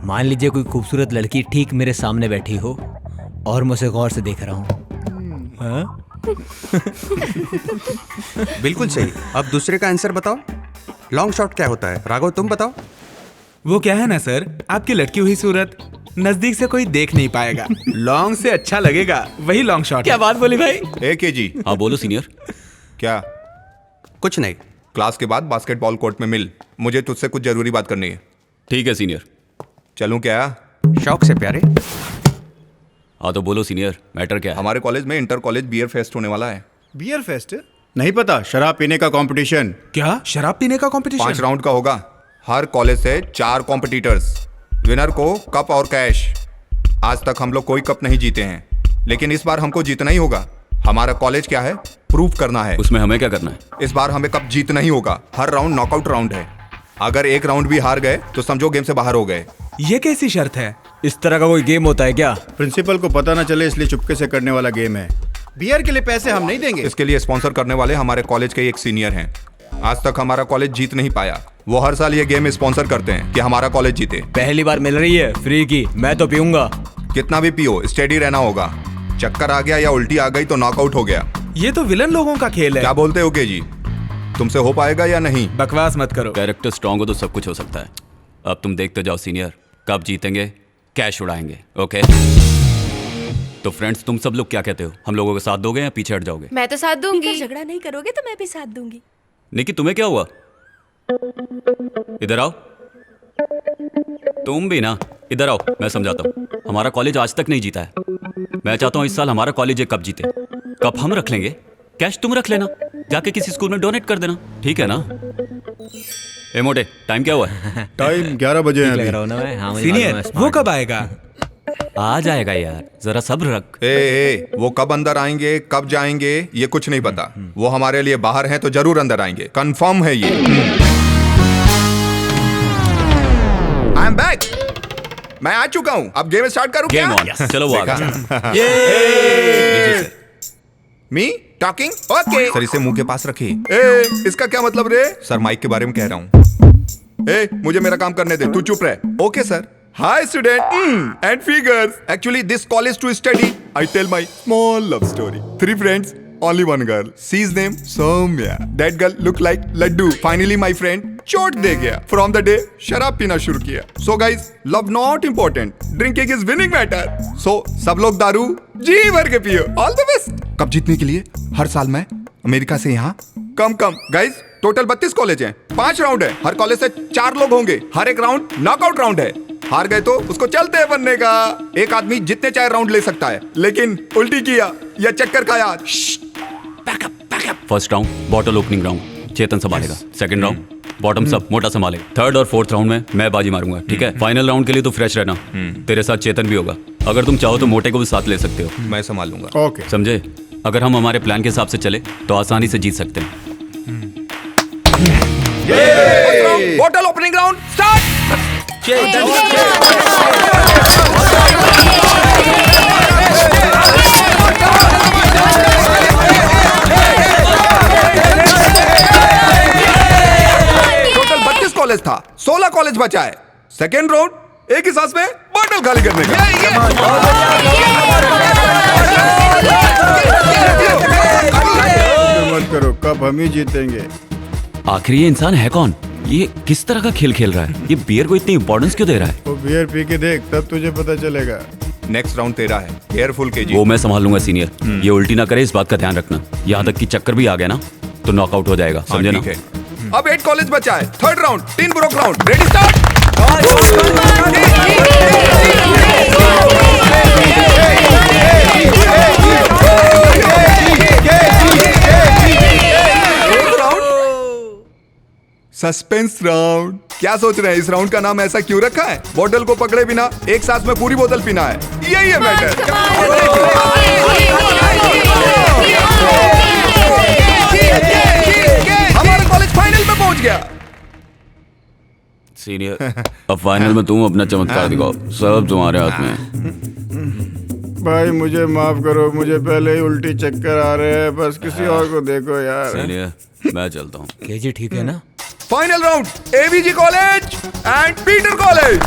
मान लीजिए कोई खूबसूरत लड़की ठीक मेरे सामने बैठी हो और मैं उसे गौर से देख रहा हूँ। बिल्कुल सही। अब दूसरे का आंसर बताओ। लॉन्ग शॉट क्या होता है? राघव तुम बताओ। वो क्या है ना सर, आपकी लटकी हुई सूरत नजदीक से कोई देख नहीं पाएगा। लॉन्ग से अच्छा लगेगा, वही लॉन्ग शॉट। क्या बात बोली भाई? ए केजी, हाँ बोलो सीनियर। क्या? कुछ नहीं। क्लास के बाद बास्केटबॉल कोर्ट में मिल। मुझे तुझसे कुछ जरूरी बात करनी है। ठीक है सीनियर। चलूं क्या? शौक से प्यारे। हाँ तो बोलो सीनियर, मैटर क्या है? हमारे कॉलेज में इंटर कॉलेज बियर फेस्ट होने वाला है। Beer fest? नहीं पता। शराब पीने का कंपटीशन। क्या शराब पीने का 5 कंपटीशन? राउंड का होगा। हर कॉलेज से 4 कॉम्पिटिटर्स। विनर को कप और कैश। आज तक हम लोग कोई कप नहीं जीते हैं, लेकिन इस बार हमको जीतना ही होगा। हमारा कॉलेज क्या है, प्रूफ करना है। उसमें हमें क्या करना है? इस बार हमें कप जीतना ही होगा। हर राउंड नॉकआउट राउंड है। अगर एक राउंड भी हार गए तो समझो गेम से बाहर हो गए। ये कैसी शर्त है? इस तरह का कोई गेम होता है क्या? प्रिंसिपल को पता ना चले इसलिए चुपके से करने वाला गेम है। बियर के लिए पैसे हम नहीं देंगे। इसके लिए स्पॉन्सर करने वाले हमारे कॉलेज के एक सीनियर हैं। आज तक हमारा कॉलेज जीत नहीं पाया। वो हर साल ये गेम स्पॉन्सर करते हैं कि हमारा कॉलेज जीते। पहली बार मिल रही है फ्री की, मैं तो पीऊंगा। कितना भी पियो, स्टेडी रहना होगा। चक्कर आ गया या उल्टी आ गई तो नॉकआउट हो गया। ये तो विलन लोगों का खेल है। क्या बोलते हो केजी? तुमसे हो पाएगा या नहीं? बकवास मत करो। कैरेक्टर स्ट्रांग हो तो सब कुछ हो सकता है। अब तुम देखते जाओ सीनियर, कब जीतेंगे, कैश उड़ाएंगे। ओके तो फ्रेंड्स, तुम सब लोग क्या कहते हो? हम लोगों के साथ दोगे या पीछे हट जाओगे? मैं तो साथ दूंगी। झगड़ा नहीं करोगे तो मैं भी साथ दूंगी। निकी तुम्हें क्या हुआ? इधर आओ। तुम भी ना, इधर आओ, मैं समझाता हूँ। हमारा कॉलेज आज तक नहीं जीता है। मैं चाहता हूँ इस साल हमारा कॉलेज एक कप जीते। कप हम रख लेंगे, कैश तुम रख लेना, जाके किसी स्कूल में डोनेट कर देना। ठीक है ना? ए मोटे, टाइम क्या हुआ है? टाइम 11 बजे है लग अभी। रहा हूँ ना मैं? हाँ, मुझे मालूम है, सीनियर, smart वो कब आएगा? आ जाएगा यार, जरा सब्र रख। वो कब अंदर आएंगे, कब जाएंगे, ये कुछ नहीं पता। वो हमारे लिए बाहर हैं तो जरूर अंदर आएंगे, कंफर्म है ये। I am back. मैं आ चुका हूँ। अब गेम स्टार्ट करूँ क्या? Game on. चलो वो आ गया। Me talking? ओके। सर इसे मुंह के पास रखिए। इसका क्या मतलब रे? सर माइक के बारे में कह रहा हूँ। ए, मुझे मेरा काम करने दे, तू चुप रह। Okay sir. Hi student and figures. Actually this college to study. I tell my small love story. 3 friends, only one girl. She's name Soumya. That girl look like laddu. Finally my friend चोट दे गया. From the day शराब पीना शुरू किया. So guys, love not important. Drinking is winning matter. So सब लोग दारू जी भर के पियो. All the best. कब जीतने के लिए हर साल मैं अमेरिका से यहाँ कम गाइस टोटल 32 कॉलेज हैं, 5 राउंड है, हर कॉलेज से 4 लोग होंगे, हर एक राउंड नॉकआउट राउंड है। हार गए तो उसको चलते बनने का। एक आदमी जितने चाहे राउंड ले सकता है, लेकिन उल्टी किया या चक्कर खाया, first round bottle opening round Chetan संभालेगा, सेकंड राउंड बॉटम अप मोटा संभालेगा, थर्ड और फोर्थ राउंड में मैं बाजी मारूंगा, ठीक है। फाइनल राउंड के लिए तो फ्रेश रहना, तेरे साथ चेतन भी होगा, अगर तुम चाहो तो मोटे को भी साथ ले सकते हो, मैं संभाल लूंगा। ओके समझे। अगर हम हमारे प्लान के हिसाब से चले तो आसानी से जीत सकते हैं। Bottle opening round start. Total 32 college था, 16 कॉलेज बचा है। सेकेंड राउंड एक ही सांस में बॉटल खाली करने का। मत करो, कब हम ही जीतेंगे। आखिर ये इंसान है कौन? ये किस तरह का खेल खेल रहा है? ये बियर को इतनी इंपॉर्टेंस क्यों दे रहा है? वो बियर पी के देख, तब तुझे पता चलेगा। नेक्स्ट राउंड तेरा है, केयरफुल केजी। वो मैं संभाल लूंगा सीनियर, ये उल्टी ना करे इस बात का ध्यान रखना। यहाँ तक कि चक्कर भी आ गया ना तो नॉकआउट हो जाएगा, समझे ना। अब 8 कॉलेज बचा है, third round 3 broke round, ready start. Suspense round. क्या सोच रहे हैं, इस राउंड का नाम ऐसा क्यों रखा है? बॉटल को पकड़े बिना एक सांस में पूरी बोतल पीना है, यही है मैटर। हमारा कॉलेज फाइनल में पहुंच गया। सीनियर अब फाइनल में तुम अपना चमत्कार दिखाओ, सब तुम्हारे हाथ में है। भाई मुझे माफ करो, मुझे पहले ही उल्टी चक्कर आ रहे हैं, बस किसी और को देखो यार। सीनियर मैं चलता हूँ। केजी ठीक है ना? Final round AVG college and Peter college.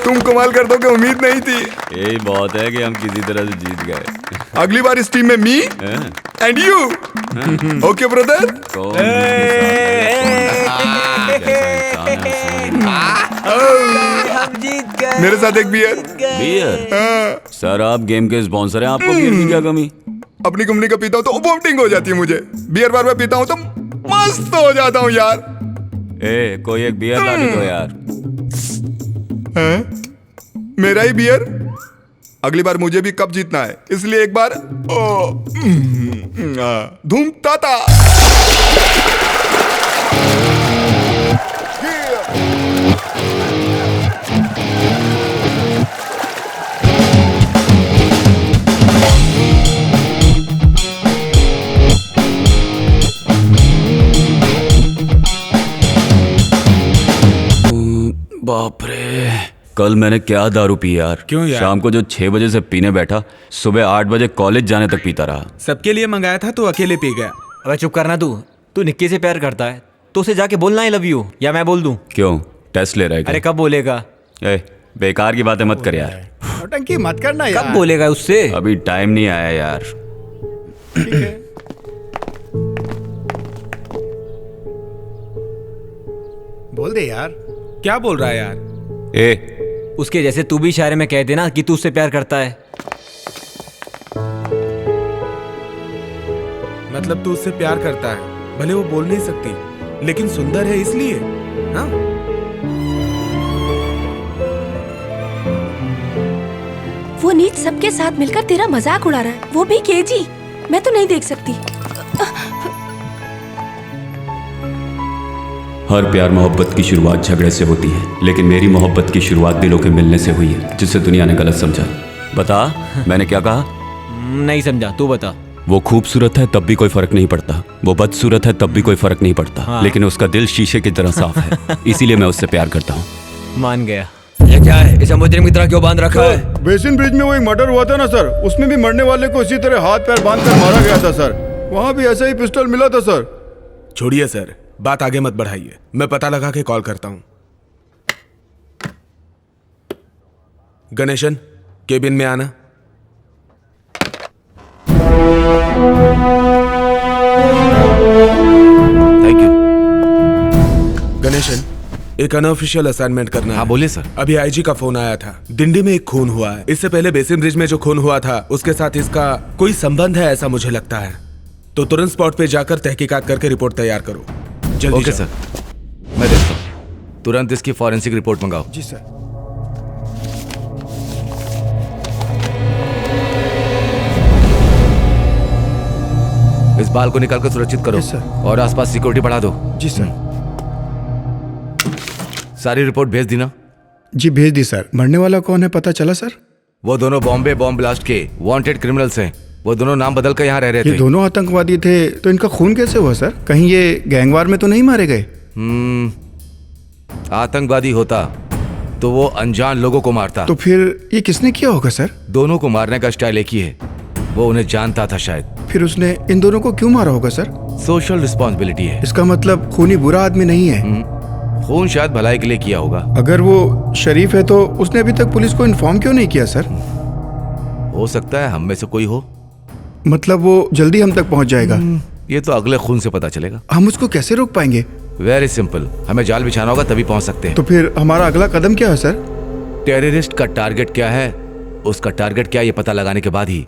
तुम कमाल कर दोगे, उम्मीद नहीं थी। यही बहुत है कि हम किसी तरह से जीत गए। अगली बार इस टीम में me and you. Okay brother. मेरे साथ एक बियर। बियर? सर आप गेम के स्पॉन्सर हैं, आपको बियर की क्या कमी? अपनी कंपनी का पीता हूँ तो वोमिटिंग हो जाती है मुझे, बियर बार बार पीता हूँ तो मस्त हो जाता हूँ यार। ए कोई एक बियर ला के दो यार। मेरा ही बियर। अगली बार मुझे भी कप जीतना है, इसलिए एक बार धूम ताता। बाप रे, कल मैंने क्या दारू पी यार। क्यों यार? शाम को जो 6 बजे से पीने बैठा, सुबह 8 बजे कॉलेज जाने तक पीता रहा। सबके लिए मंगाया था तो अकेले पी गया। अबे चुप करना तू निक्की से प्यार करता है तो उसे जाके बोलना आई लव यू, या मैं बोल दूं? क्यों टेस्ट ले रहा है क्या? अरे कब बोलेगा? ए बेकार की बातें मत कर यार। नौटंकी मत करना यार। कब बोलेगा उससे? अभी टाइम नहीं आया यार। ठीक है। बोल दे यार। क्या बोल रहा है यार? ए उसके जैसे तू भी इशारे में कह देना कि तू उससे प्यार करता है। मतलब तू उससे प्यार करता है, भले वो बोल नहीं सकती, लेकिन सुंदर है इसलिए। हाँ? वो नीच सबके साथ मिलकर तेरा मजाक उड़ा रहा है, वो भी केजी। मैं तो नहीं देख सकती। हर प्यार मोहब्बत की शुरुआत झगड़े से होती है, लेकिन मेरी मोहब्बत की शुरुआत दिलों के मिलने से हुई है, जिसे दुनिया ने गलत समझा। बता मैंने क्या कहा? नहीं समझा, तू बता। वो खूबसूरत है तब भी कोई फर्क नहीं पड़ता, वो बदसूरत है तब भी कोई फर्क नहीं पड़ता। हाँ। लेकिन उसका दिल शीशे की तरह साफ है, इसीलिए मैं उससे प्यार करता हूँ। मान गया। ये क्या है? इसे मुजरिम की तरह क्यों बांध रखा है? बेसिन ब्रिज में वो एक मर्डर हुआ था ना सर, उसमें भी मरने वाले को इसी तरह हाथ पैर बांध कर मारा गया था सर। वहाँ भी ऐसा ही पिस्टल मिला था सर। छोड़िए सर, बात आगे मत बढ़ाइए, मैं पता लगा के कॉल करता हूँ। गणेशन, केबिन में आना। Thank you. गणेशन, एक अनऑफिशियल असाइनमेंट करना है। हाँ बोलिए सर। अभी आईजी का फोन आया था, दिंडी में एक खून हुआ है। इससे पहले बेसिन ब्रिज में जो खून हुआ था उसके साथ इसका कोई संबंध है ऐसा मुझे लगता है। तो तुरंत स्पॉट पे जाकर तहकीकात करके रिपोर्ट तैयार करो। जल्दी ओके जाओ। सर, मैं देखता हूँ। तुरंत इसकी फॉरेंसिक रिपोर्ट मंगाओ। जी सर। इस बाल को निकालकर सुरक्षित करो। Yes, sir. और आसपास सिक्योरिटी बढ़ा दो। जी सर। सारी रिपोर्ट भेज दी ना? जी भेज दी सर। मरने वाला कौन है पता चला सर? वो दोनों बॉम्बे बॉम्ब ब्लास्ट के वांटेड क्रिमिनल्स हैं। वो दोनों नाम बदल कर यहाँ रह रहे ये थे। दोनों आतंकवादी थे, तो इनका खून कैसे हुआ सर? कहीं ये गैंगवार में तो नहीं मारे गए? आतंकवादी होता तो वो अनजान लोगों को मारता। तो फिर ये किसने किया होगा सर? दोनों को मारने का स्टाइल एक ही है, वो उन्हें जानता था शायद। फिर उसने इन दोनों को क्यों मारा होगा सर? सोशल रिस्पॉन्सिबिलिटी है। इसका मतलब खूनी बुरा आदमी नहीं है। खून शायद भलाई के लिए किया होगा। अगर वो शरीफ है तो उसने अभी तक पुलिस को इन्फॉर्म क्यों नहीं किया सर? हो सकता है हम में से कोई हो। मतलब वो जल्दी हम तक पहुंच जाएगा। ये तो अगले खून से पता चलेगा। हम उसको कैसे रोक पाएंगे? वेरी सिंपल, हमें जाल बिछाना होगा तभी पहुंच सकते हैं। तो फिर हमारा अगला कदम क्या है सर? टेररिस्ट का टारगेट क्या है, उसका टारगेट क्या है, ये पता लगाने के बाद ही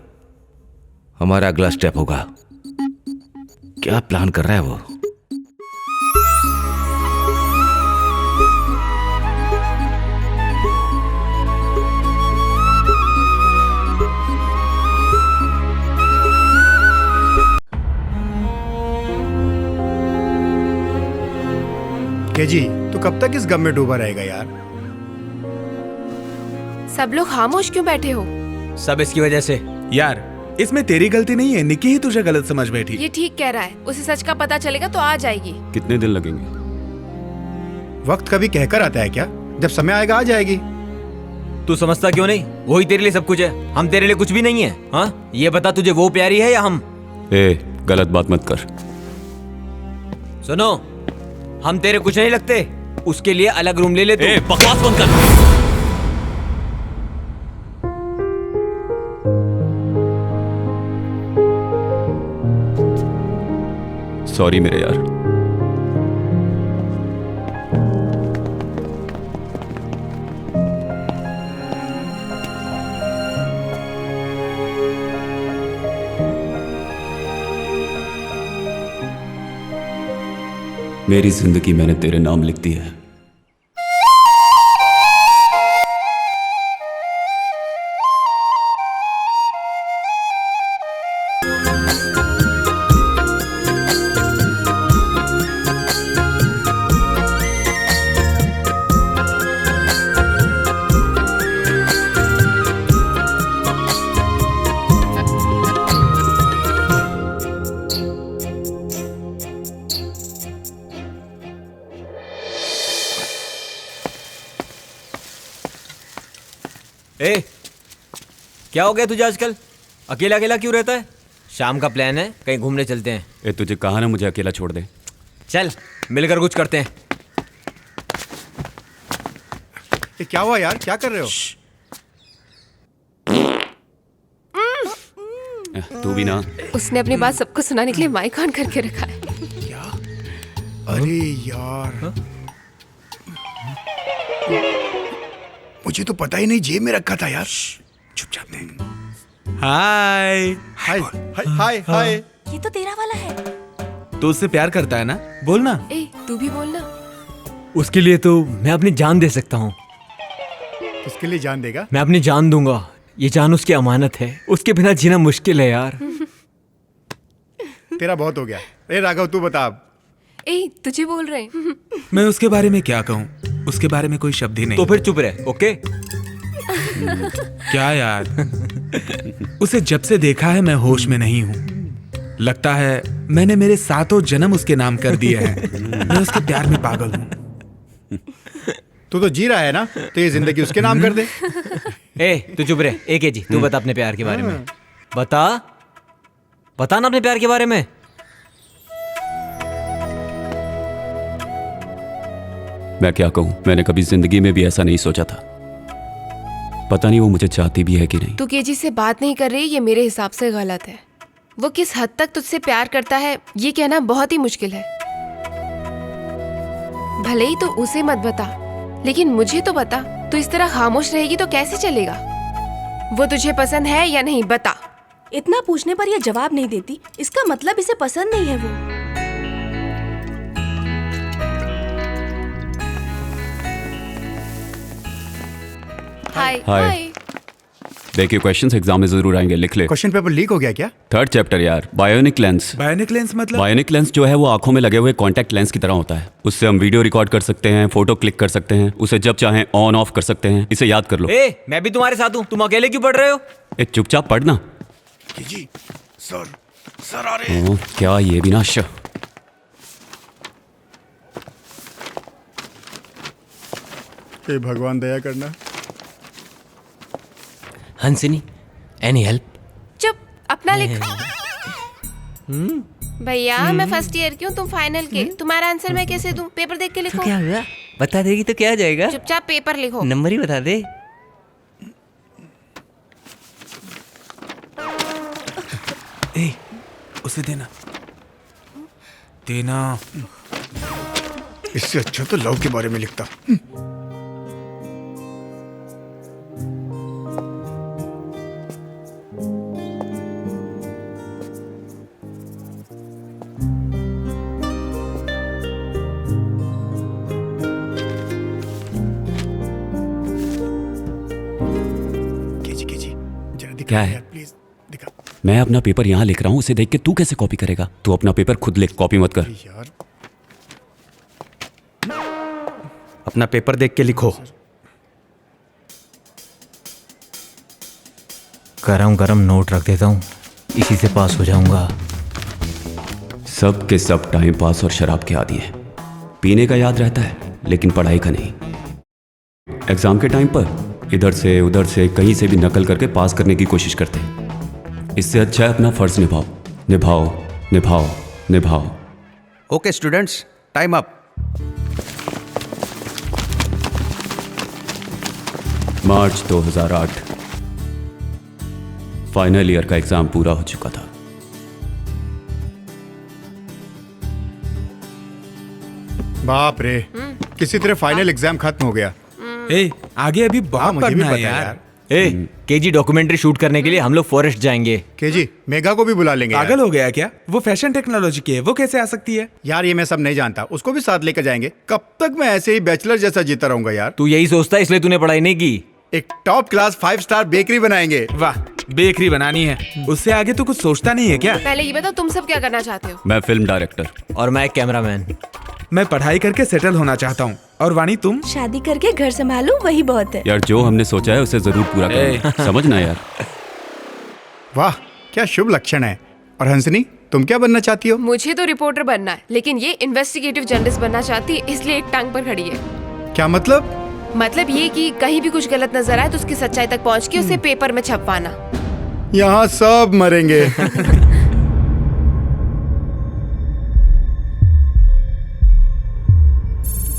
हमारा अगला स्टेप होगा। क्या प्लान कर रहा है वो? के जी तो कब तक इस गम में डूबा रहेगा यार? सब लोग खामोश क्यों बैठे हो? सब इसकी वजह से। यार इसमें तेरी गलती नहीं है, निकी ही तुझे गलत समझ बैठी। ये ठीक कह रहा है, उसे सच का पता चलेगा तो आ जाएगी। कितने दिन लगेंगे? वक्त कभी कहकर आता है क्या? जब समय आएगा आ जाएगी। तू समझता क्यों नहीं? वही तेरे लिए सब कुछ है, हम तेरे लिए कुछ भी नहीं है। हाँ ये बता, तुझे वो प्यारी है या हम? गलत बात मत कर। सुनो, हम तेरे कुछ नहीं लगते, उसके लिए अलग रूम ले ले तू। बकवास बंद कर। सॉरी मेरे यार। मेरी जिंदगी मैंने तेरे नाम लिख दी है। ए, क्या हो गया तुझे आजकल? अकेला अकेला क्यों रहता है? शाम का प्लान है, कहीं घूमने चलते हैं। तुझे कहा ना मुझे अकेला छोड़ दे। चल मिलकर कुछ करते हैं। ये क्या हुआ यार? क्या कर रहे हो? तू भी ना। उसने अपनी बात सबको सुनाने के लिए माइक ऑन करके रखा है। अरे यार, मुझे तो पता ही नहीं, जेब में रखा था यार। चुपचाप दे। हाय हाय हाय हाय। ये तो तेरा वाला है। तू उससे प्यार करता है ना? बोल ना। ए, तू भी बोलना। उसके लिए तो मैं अपनी जान दे सकता हूँ। उसके लिए जान देगा? मैं अपनी जान दूंगा, ये जान उसकी अमानत है, उसके बिना जीना मुश्किल है यार। तेरा बहुत हो गया। ए राघव तू बता अब। ए तुझे बोल रहे हैं। मैं उसके बारे में क्या कहूँ, उसके बारे में कोई शब्द ही नहीं। तो फिर चुप रहे, ओके? क्या यार, उसे जब से देखा है मैं होश में नहीं हूँ। लगता है मैंने मेरे 7 जन्म उसके नाम कर दिए हैं। मैं उसके प्यार में पागल हूँ। तू तो जी रहा है ना, तो ये जिंदगी उसके नाम कर दे। ए तू चुप रहे, एक है जी, तू बता अपने प्यार के बारे में। बता ना अपने प्यार के बारे में। मैं क्या कहूं, मैंने कभी जिंदगी में भी ऐसा नहीं सोचा था। पता नहीं वो मुझे चाहती भी है कि नहीं। तू केजी से बात नहीं कर रही, ये मेरे हिसाब से गलत है। वो किस हद तक तुझसे प्यार करता है ये कहना बहुत ही मुश्किल है। भले ही तो उसे मत बता, लेकिन मुझे तो बता। तू इस तरह खामोश रहेगी तो कैसे चलेगा? वो तुझे पसंद है या नहीं, बता। इतना पूछने पर यह जवाब नहीं देती, इसका मतलब इसे पसंद नहीं है वो। हाय हाय। हाय। देखिए क्वेश्चंस एग्जाम में जरूर आएंगे, लिख ले। क्वेश्चन पेपर लीक हो गया क्या? 3rd चैप्टर यार, बायोनिक लेंस। बायोनिक लेंस मतलब? बायोनिक लेंस जो है वो आंखों में लगे हुए कॉन्टैक्ट लेंस की तरह होता है। उससे हम वीडियो रिकॉर्ड कर सकते हैं, फोटो क्लिक कर सकते हैं, उसे जब चाहें ऑन ऑफ कर सकते हैं। इसे याद कर लो। ए मैं भी तुम्हारे साथ हूँ, तुम अकेले क्यों पढ़ रहे हो? ए चुपचाप पढ़ना। जी सर आ रहे ओ, क्या ये भी ना हे भगवान दया करना। हंसिनी, एनी हेल्प? चुप, अपना लिख। भैया मैं फर्स्ट ईयर की हूँ, तुम फाइनल के। तुम्हारा आंसर मैं कैसे दूं? पेपर देख के लिखो। क्या हुआ? बता देगी तो क्या आ जाएगा? चुपचाप पेपर लिखो। नंबर ही बता दे। ए, उसे देना। इससे अच्छा तो लव के बारे में लिखता। क्या है? प्लीज दिखा। मैं अपना पेपर यहाँ लिख रहा हूँ, उसे देख के तू कैसे कॉपी करेगा? तू अपना पेपर खुद लिख, कॉपी मत कर। यार अपना पेपर देख के लिखो। गरम गरम नोट रख देता हूँ, इसी से पास हो जाऊंगा। सब के सब टाइम पास और शराब के आदी हैं। पीने का याद रहता है लेकिन पढ़ाई का नहीं। एग्जाम के टाइम पर इधर से उधर से कहीं से भी नकल करके पास करने की कोशिश करते हैं। इससे अच्छा है अपना फर्ज निभाओ, निभाओ, निभाओ, निभाओ। Okay students, time up. March 2008 final year का एग्जाम पूरा हो चुका था। बाप रे, किसी तरह फाइनल एग्जाम खत्म हो गया। ए, आगे अभी बहुत मुझे भी पढ़ना पता है है यार। ए केजी डॉक्यूमेंट्री शूट करने के लिए हम लोग फॉरेस्ट जाएंगे। केजी, मेगा को भी बुला लेंगे। पागल हो गया क्या? वो फैशन टेक्नोलॉजी की है, वो कैसे आ सकती है? यार ये मैं सब नहीं जानता, उसको भी साथ लेकर जाएंगे। कब तक मैं ऐसे ही बैचलर जैसा जीता रहूंगा यार? तू यही सोचता है इसलिए तूने पढ़ाई नहीं की। एक टॉप क्लास 5 स्टार बेकरी बनाएंगे। वाह, बेकरी बनानी है, उससे आगे तो कुछ सोचता नहीं है क्या? पहले ये बताओ तुम सब क्या करना चाहते हो? मैं फिल्म डायरेक्टर। और मैं एक कैमरामैन। मैं पढ़ाई करके सेटल होना चाहता हूँ। और वाणी तुम? शादी करके घर संभालूं, वही बहुत है। यार जो हमने सोचा है उसे जरूर पूरा करना, समझना यार। वाह, क्या शुभ लक्षण है। और हंसनी, तुम क्या बनना चाहती हो? मुझे तो रिपोर्टर बनना है, लेकिन ये इन्वेस्टिगेटिव जर्नलिस्ट बनना चाहती है, इसलिए एक टांग पर खड़ी है। क्या मतलब? मतलब ये कि कहीं भी कुछ गलत नजर आए तो उसकी सच्चाई तक पहुंच के उसे पेपर में छपवाना। यहाँ सब मरेंगे।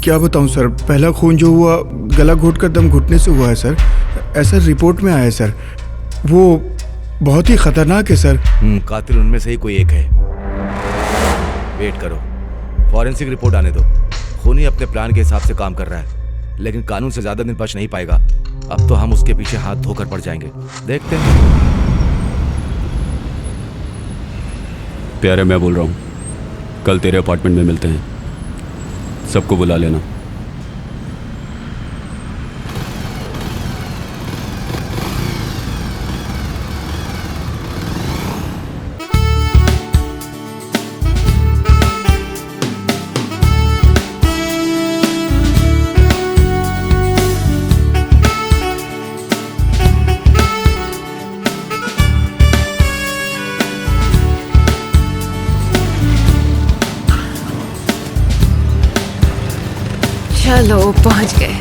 क्या बताऊं सर, पहला खून जो हुआ गला घोट कर दम घुटने से हुआ है सर। ऐसा रिपोर्ट में आया है सर। वो बहुत ही खतरनाक है सर। कातिल उनमें से ही कोई एक है। वेट करो, फॉरेंसिक रिपोर्ट आने दो। खूनी अपने प्लान के हिसाब से काम कर रहा है, लेकिन कानून से ज्यादा दिन बच नहीं पाएगा। अब तो हम उसके पीछे हाथ धोकर पड़ जाएंगे। देखते हैं। प्यारे, मैं बोल रहा हूँ, कल तेरे अपार्टमेंट में मिलते हैं। सबको बुला लेना। चलो पहुंच गए।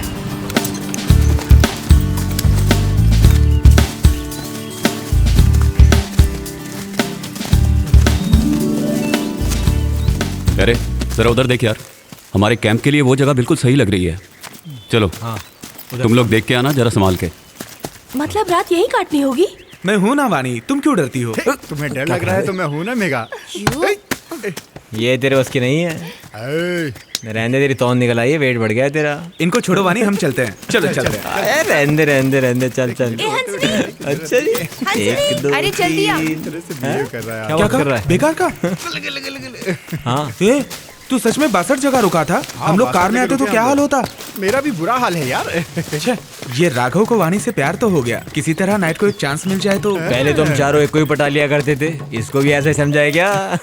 अरे जरा उधर देख यार, हमारे कैंप के लिए वो जगह बिल्कुल सही लग रही है। चलो हाँ, तुम लोग देख के आना जरा संभाल के। मतलब रात यही काटनी होगी? मैं हूं ना वानी, तुम क्यों डरती हो? तुम्हें डर लग रहा है तो मैं हूं ना मेघा। ये तेरे बस की नहीं है। रहने तेरी तौन निकल आई है, वेट बढ़ गया है तेरा। इनको छोड़ो वानी, हम चलते हैं। चलो चलते हैं। रहने चल चल। अच्छा जी, एक दो अरे जल्दी आ। क्या बात कर रहा है? बेकार का? हाँ ए, तू सच में 62 जगह रुका था? हम लोग कार में आते तो क्या हाल होता? मेरा भी बुरा हाल है यार। अच्छा, ये राघव को वानी से प्यार तो हो गया, किसी तरह नाइट को एक चांस मिल जाए तो। पहले तो हम चारों एक को ही पटा लिया करते थे, इसको भी ऐसे समझाए क्या?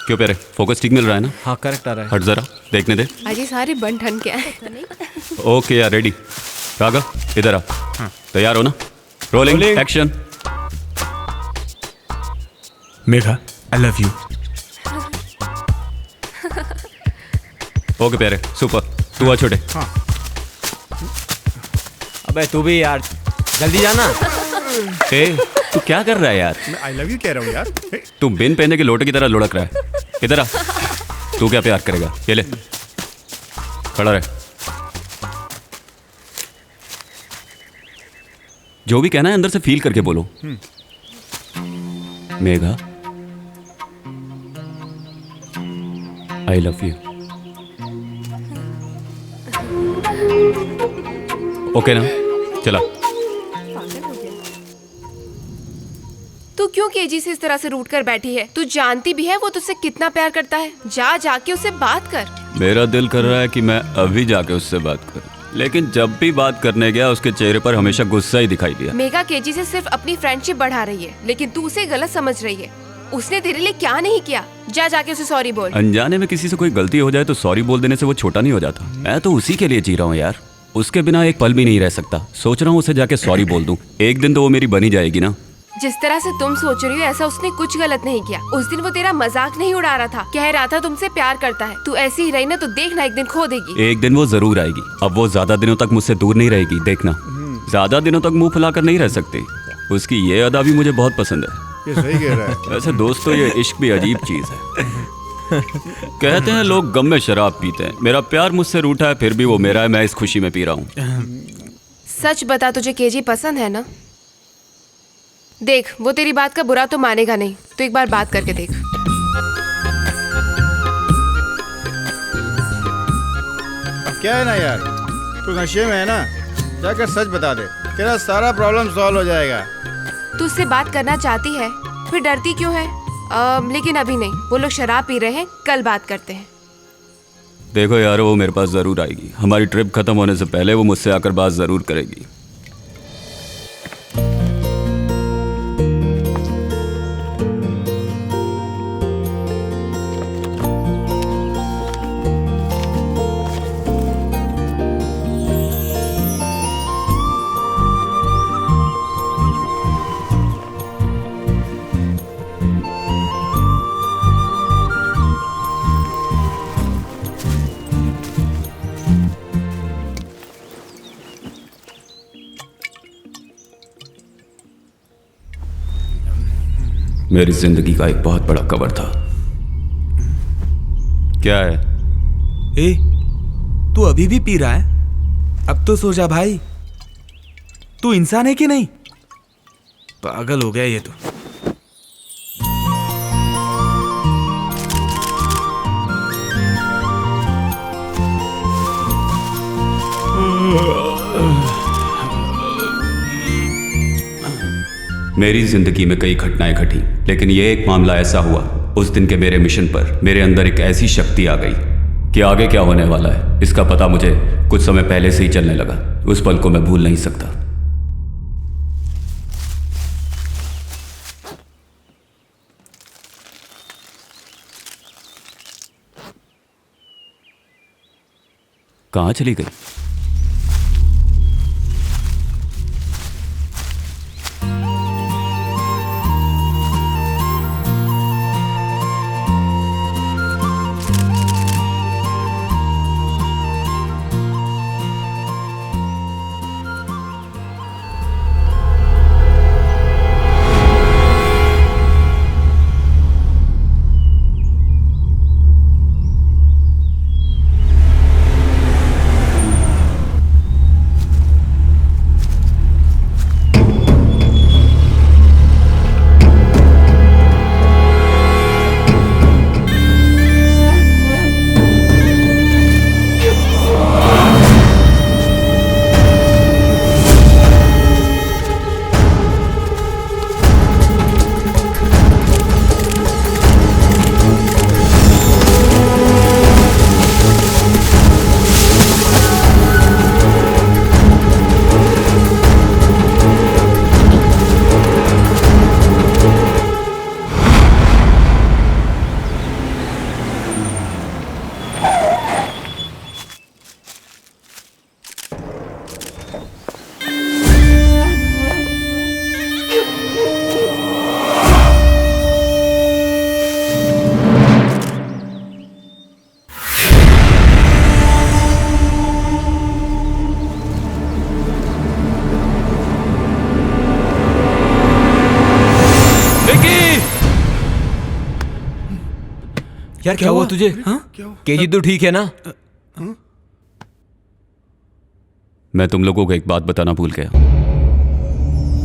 क्यों प्यारे, फोकस ठीक मिल रहा है ना? हाँ करेक्ट आ रहा है। हट जरा देखने दे। अजी सारे बन ठन के आए। ओके यार, रेडी। राघव इधर आ। तैयार हो ना? Rolling action. Megha, I love you. Okay प्यारे, सुपर। तू आ छोटे। अबे तू भी यार, जल्दी जाना। ए, तू क्या कर रहा है यार? मैं आई लव यू कह रहा हूँ यार। तू बिन पहने के लोटे की तरह लुढ़क रहा है। इधर आ। तू क्या प्यार करेगा? ये ले, खड़ा रहे। जो भी कहना है अंदर से फील करके बोलो। Megha, I love you. Okay ना? चला। तू क्यों केजी से इस तरह से रूठ कर बैठी है? तू जानती भी है वो तुझसे कितना प्यार करता है। जाके उससे बात कर। मेरा दिल कर रहा है कि मैं अभी जाके उससे बात करूं, लेकिन जब भी बात करने गया उसके चेहरे पर हमेशा गुस्सा ही दिखाई दिया। मेघा केजी से सिर्फ अपनी फ्रेंडशिप बढ़ा रही है, लेकिन तू उसे गलत समझ रही है। उसने तेरे लिए क्या नहीं किया? जाके उसे सॉरी बोल। अनजाने में किसी से कोई गलती हो जाए तो सॉरी बोल देने से वो छोटा नहीं हो जाता। मैं तो उसी के लिए जी रहा हूँ यार। उसके बिना एक पल भी नहीं रह सकता। सोच रहा हूँ उसे जाके सॉरी बोल दूं। एक दिन तो वो मेरी बनी जाएगी ना। जिस तरह से तुम सोच रही हो ऐसा उसने कुछ गलत नहीं किया। उस दिन वो तेरा मजाक नहीं उड़ा रहा था, कह रहा था तुमसे प्यार करता है। तू ऐसी ही रही ना तो देखना एक दिन खो देगी। एक दिन वो जरूर आएगी। अब वो ज्यादा दिनों तक मुझसे दूर नहीं रहेगी, देखना। ज्यादा दिनों तक मुंह फुलाकर नहीं रह सकती। उसकी ये अदा भी मुझे बहुत पसंद है। ये सही कह रहा है। वैसे दोस्तों, ये इश्क भी अजीब चीज है। कहते हैं लोग गम में शराब पीते हैं। मेरा प्यार मुझसे रूठा है, फिर भी वो मेरा है। मैं इस खुशी में पी रहा हूँ। सच बता, तुझे केजी पसंद है ना? देख, वो तेरी बात का बुरा तो मानेगा नहीं, तो एक बार बात करके देख। अब क्या है ना यार, तू नशे में है ना, जाकर सच बता दे, तेरा सारा प्रॉब्लम सॉल्व हो जाएगा। तू उससे बात करना चाहती है, फिर डरती क्यों है? लेकिन अभी नहीं, वो लोग शराब पी रहे हैं, कल बात करते हैं। देखो यार, वो मेरे पास जरूर आएगी। हमारी ट्रिप खत्म होने से पहले वो मुझसे आकर बात जरूर करेगी। मेरी जिंदगी का एक बहुत बड़ा कवर था। क्या है? ए, तू अभी भी पी रहा है? अब तो सो जा भाई। तू इंसान है कि नहीं? पागल हो गया ये तो। मेरी जिंदगी में कई घटनाएं घटी, लेकिन ये एक मामला ऐसा हुआ। उस दिन के मेरे मिशन पर मेरे अंदर एक ऐसी शक्ति आ गई कि आगे क्या होने वाला है इसका पता मुझे कुछ समय पहले से ही चलने लगा। उस पल को मैं भूल नहीं सकता। कहां चली गई? यार क्या हुआ तुझे? केजी तू ठीक है ना? मैं तुम लोगों को एक बात बताना भूल गया।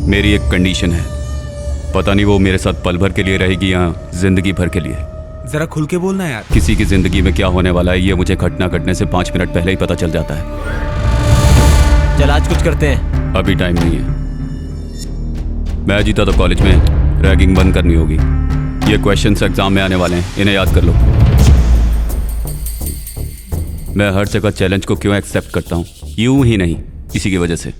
मेरी एक कंडीशन है, पता नहीं वो मेरे साथ पल भर के लिए रहेगी या जिंदगी भर के लिए। जरा खुल के बोलना यार। किसी की जिंदगी में क्या होने वाला है ये मुझे घटना घटने से 5 मिनट पहले ही पता चल जाता है। चल आज कुछ करते हैं। अभी टाइम नहीं है। मैं जीता तो कॉलेज में रैगिंग बंद करनी होगी। ये क्वेश्चंस एग्जाम में आने वाले हैं, इन्हें याद कर लो। मैं हर जगह चैलेंज को क्यों एक्सेप्ट करता हूँ? यूं ही नहीं, इसी की वजह से।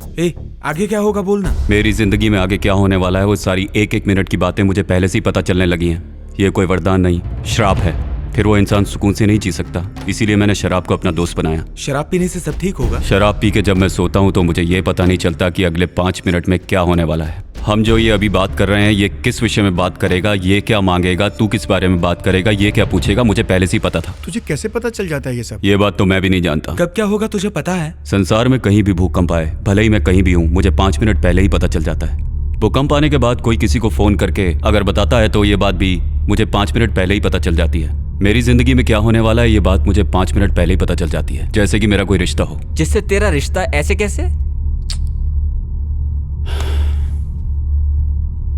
आगे क्या होगा बोलना। मेरी जिंदगी में आगे क्या होने वाला है वो सारी एक एक मिनट की बातें मुझे पहले से ही पता चलने लगी हैं। ये कोई वरदान नहीं, श्राप है। फिर वो इंसान सुकून से नहीं जी सकता, इसीलिए मैंने शराब को अपना दोस्त बनाया। शराब पीने से सब ठीक होगा? शराब पी के जब मैं सोता हूँ तो मुझे ये पता नहीं चलता कि अगले 5 मिनट में क्या होने वाला है। हम जो ये अभी बात कर रहे हैं, ये किस विषय में बात करेगा, ये क्या मांगेगा, तू किस बारे में बात करेगा, ये क्या पूछेगा, मुझे पहले से ही पता था। तुझे कैसे पता चल जाता है ये सब? ये बात तो मैं भी नहीं जानता। कब क्या होगा तुझे पता है? संसार में कहीं भी भूकंप आए, भले ही मैं कहीं भी हूँ, मुझे 5 मिनट पहले ही पता चल जाता है। भूकंप आने के बाद कोई किसी को फोन करके अगर बताता है तो ये बात भी मुझे 5 मिनट पहले ही पता चल जाती है। मेरी जिंदगी में क्या होने वाला है ये बात मुझे 5 मिनट पहले ही पता चल जाती है। जैसे कि मेरा कोई रिश्ता हो। जिससे तेरा रिश्ता ऐसे कैसे?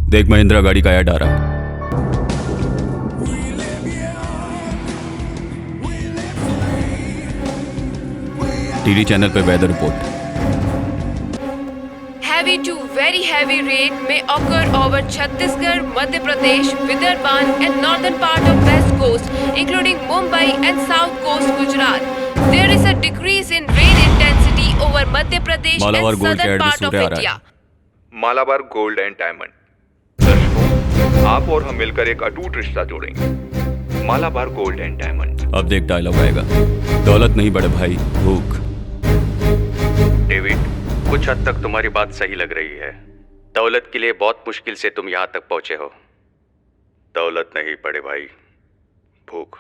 देख महिंद्रा गाड़ी का ऐड आ रहा है। टीवी चैनल पे weather report. Heavy to very heavy rain may occur over Chhattisgarh, Madhya Pradesh, Vidarbhan and northern part of West Coast, including Mumbai and South Coast, Gujarat. There is a decrease in rain intensity over Madhya Pradesh and southern part of India. Malabar gold and diamond. दर्शकों, आप और हम मिलकर एक अटूट रिश्ता जोड़ेंगे। Malabar gold and diamond. अब देख डायलॉग आएगा। दौलत नहीं बड़े भाई, भूख। डेविड, कुछ हद तक तुम्हारी बात सही लग रही है। दौलत के लिए बहुत मुश्किल से तुम यहां तक पहुंचे हो। दौलत नहीं बड़े भाई, भूख।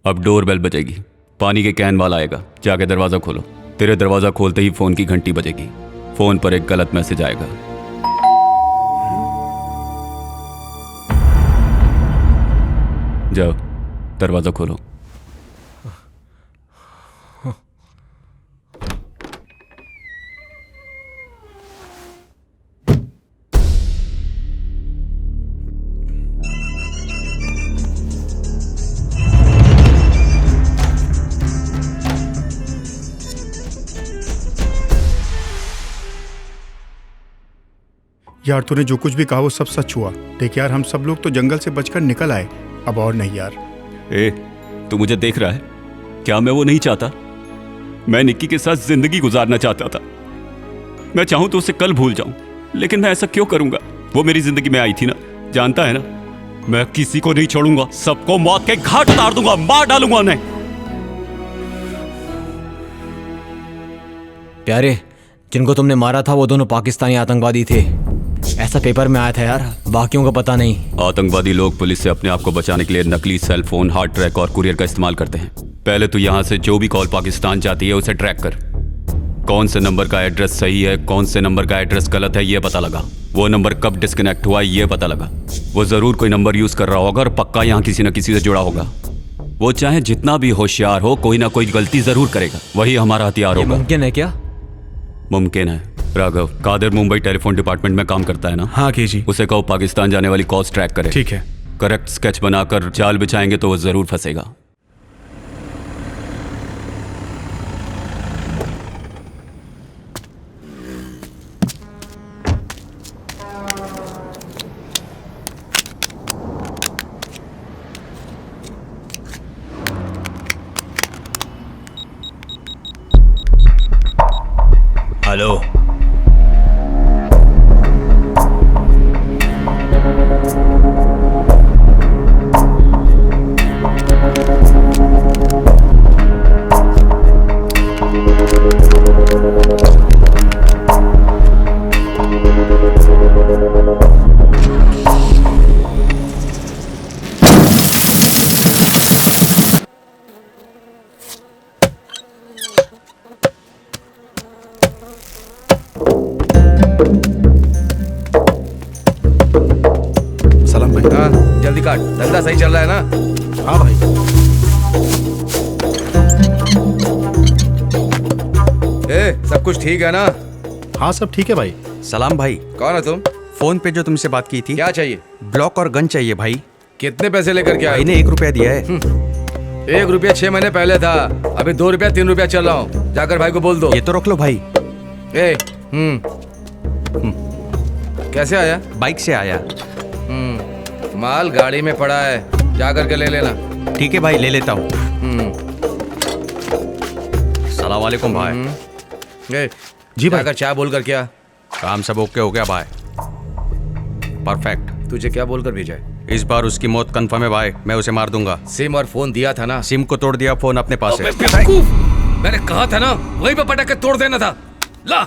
अब डोर बेल बजेगी, पानी के कैन वाला आएगा, जाके दरवाजा खोलो। तेरे दरवाजा खोलते ही फोन की घंटी बजेगी। फोन पर एक गलत मैसेज आएगा। जाओ दरवाजा खोलो। यार तूने जो कुछ भी कहा वो सब सच हुआ। देख यार, हम सब लोग तो जंगल से बचकर निकल आए, अब और नहीं यार। तू मुझे देख रहा है? क्या मैं वो नहीं चाहता? मैं निक्की के साथ जिंदगी गुजारना चाहता था। मैं चाहूं तो उसे कल भूल जाऊं, लेकिन मैं ऐसा क्यों करूंगा? वो मेरी जिंदगी में आई थी ना, जानता है ना? मैं किसी को नहीं छोड़ूंगा, सबको मौत के घाट उतार दूंगा, मार डालूंगा उन्हें। प्यारे, जिनको तुमने मारा था वो दोनों पाकिस्तानी आतंकवादी थे, ऐसा पेपर में आया था यार, बाकियों को पता नहीं। आतंकवादी लोग पुलिस से अपने आप को बचाने के लिए नकली सेल फोन, हार्ड ट्रैक और कुरियर का इस्तेमाल करते हैं। पहले तो यहाँ से जो भी कॉल पाकिस्तान जाती है उसे ट्रैक कर। कौन से नंबर का एड्रेस सही है, कौन से नंबर का एड्रेस गलत है, ये पता लगा। वो नंबर कब डिस्कनेक्ट हुआ ये पता लगा। वो जरूर कोई नंबर यूज कर रहा होगा और पक्का यहाँ किसी न किसी से जुड़ा होगा। वो चाहे जितना भी होशियार हो, कोई ना कोई गलती जरूर करेगा। वही हमारा हथियार होगा। मुमकिन है क्या? मुमकिन है। राघव, कादिर मुंबई टेलीफोन डिपार्टमेंट में काम करता है ना? हाँ केजी। उसे कहो पाकिस्तान जाने वाली कॉल्स ट्रैक करे। ठीक है। करेक्ट स्केच बनाकर जाल बिछाएंगे तो वो जरूर फंसेगा। हेलो, सलाम भाई। हाँ जल्दी काट, धंधा सही चल रहा है ना? हाँ भाई। सब कुछ ठीक है ना? हाँ सब ठीक है भाई। सलाम भाई। कौन है तुम? फोन पे जो तुमसे बात की थी। क्या चाहिए? ब्लॉक और गन चाहिए भाई। कितने पैसे लेकर के आए? भाई ने 1 रुपया दिया है। 1 रुपया 6 महीने पहले था, अभी 2 रुपया 3 रुपया चल रहा हूँ। जाकर भाई को बोल दो। ये तो रख लो भाई। कैसे आया? बाइक से आया। माल गाड़ी में पड़ा है, जाकर के ले लेना। ठीक है भाई, ले लेता हूँ। सलाम वालेकुम भाई। जी भाई। जाकर चाय बोल कर क्या? काम सब ओके हो गया भाई। परफेक्ट। तुझे क्या बोलकर भेजा है? इस बार उसकी मौत कंफर्म है भाई, मैं उसे मार दूंगा। सिम और फोन दिया था ना? सिम को तोड़ दिया, फोन अपने पास है। मैंने कहा था ना, वहीं पे पटक के तोड़ देना था। ला।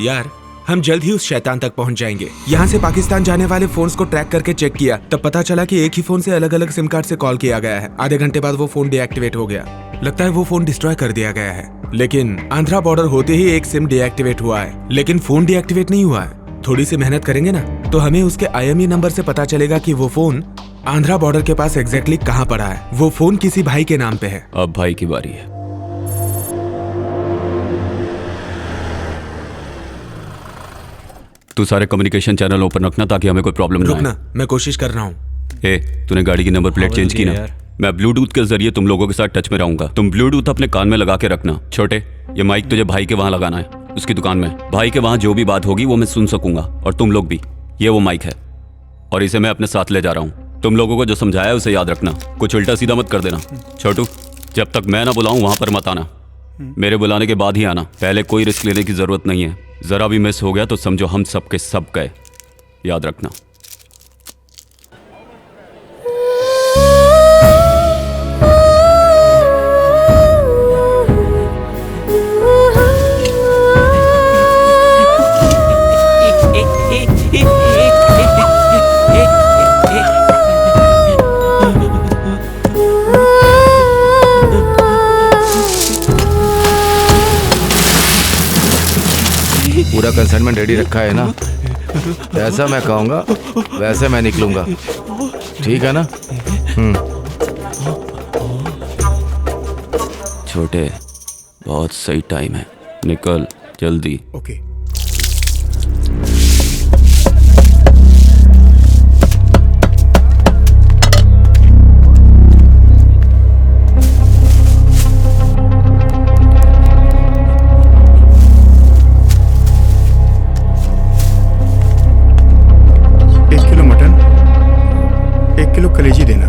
यार हम जल्द ही उस शैतान तक पहुंच जाएंगे। यहाँ से पाकिस्तान जाने वाले फोन्स को ट्रैक करके चेक किया, तब पता चला कि एक ही फोन से अलग अलग सिम कार्ड से कॉल किया गया है। आधे घंटे बाद वो फोन डीएक्टिवेट हो गया। लगता है वो फोन डिस्ट्रॉय कर दिया गया है। लेकिन आंध्रा बॉर्डर होते ही एक सिम डीएक्टिवेट हुआ है, लेकिन फोन डीएक्टिवेट नहीं हुआ है। थोड़ी सी मेहनत करेंगे ना तो हमें उसके IME नंबर से पता चलेगा कि वो फोन आंध्रा बॉर्डर के पास एग्जैक्टली कहाँ पड़ा है। वो फोन किसी भाई के नाम पे है। अब भाई की बारी है। तू सारे कम्युनिकेशन चैनल ओपन रखना ताकि हमें कोई प्रॉब्लम ना आए। रुकना, मैं कोशिश कर रहा हूँ। तूने गाड़ी की नंबर प्लेट चेंज की ना? मैं ब्लूटूथ के जरिए तुम लोगों के साथ टच में रहूंगा। तुम ब्लूटूथ अपने कान में लगा के रखना। छोटे, ये माइक तुझे भाई के वहां लगाना है, उसकी दुकान में। भाई के वहां जो भी बात होगी वो मैं सुन सकूंगा, और तुम लोग भी। ये वो माइक है और इसे मैं अपने साथ ले जा रहा हूँ। तुम लोगों को जो समझाया है उसे याद रखना, कुछ उल्टा सीधा मत कर देना। छोटू, जब तक मैं ना बुलाऊं वहां पर मत आना, मेरे बुलाने के बाद ही आना। पहले कोई रिस्क लेने की जरूरत नहीं है। जरा भी मिस हो गया तो समझो हम सब के सब गए, याद रखना। पूरा कंसाइनमेंट रेडी रखा है ना? जैसा मैं कहूँगा वैसे मैं निकलूंगा, ठीक है ना? छोटे, बहुत सही टाइम है, निकल जल्दी। ओके। कलेजी देना।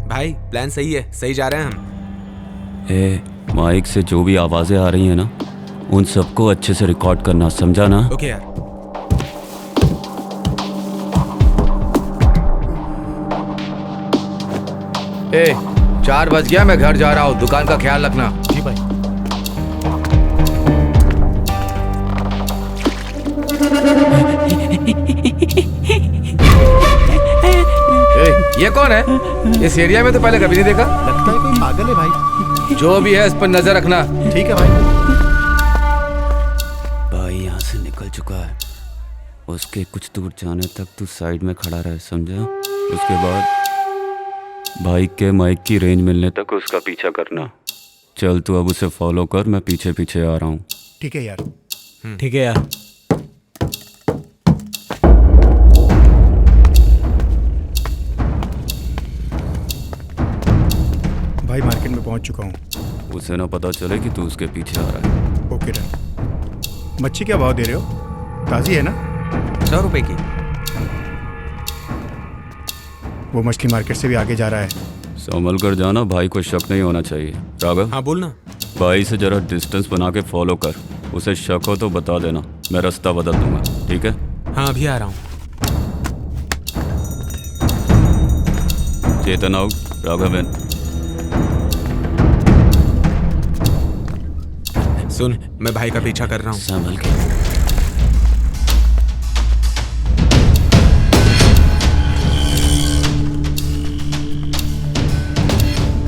भाई प्लान सही है, सही जा रहे हैं हम। माइक से जो भी आवाजें आ रही है ना, उन सबको अच्छे से रिकॉर्ड करना, समझा ना? ओके यार। 4 बज गया, मैं घर जा रहा हूँ। दुकान का ख्याल रखना। जी भाई। ये कौन है? इस एरिया में तो पहले कभी नहीं देखा। लगता है कोई पागल है भाई। जो भी है इस पर नजर रखना। ठीक है भाई। भाई यहाँ से निकल चुका है, उसके कुछ दूर जाने तक तू साइड में खड़ा रहे, समझा? उसके बाद भाई के माइक की रेंज मिलने तक उसका पीछा करना। चल तू अब उसे फॉलो कर, मैं पीछे पीछे आ रहा हूँ। ठीक है यार। ठीक है यार। भाई मार्केट में पहुंच चुका हूँ। उसे ना पता चले कि तू उसके पीछे आ रहा है। Okay done. मच्छी क्या भाव दे रहे हो? ताज़ी है ना? 100 रुपए की। वो मछली मार्केट से भी आगे जा रहा है। संभल कर जाना, भाई को शक नहीं होना चाहिए। राघव। हाँ बोलना। भाई से जरा डिस्टेंस बना के फॉलो कर, उसे शक हो तो बता देना, मैं रास्ता बदल दूंगा, ठीक है? हाँ अभी आ रहा हूँ। चेतन आउट, राघवन। सुन, मैं भाई का पीछा कर रहा हूँ। संभल के।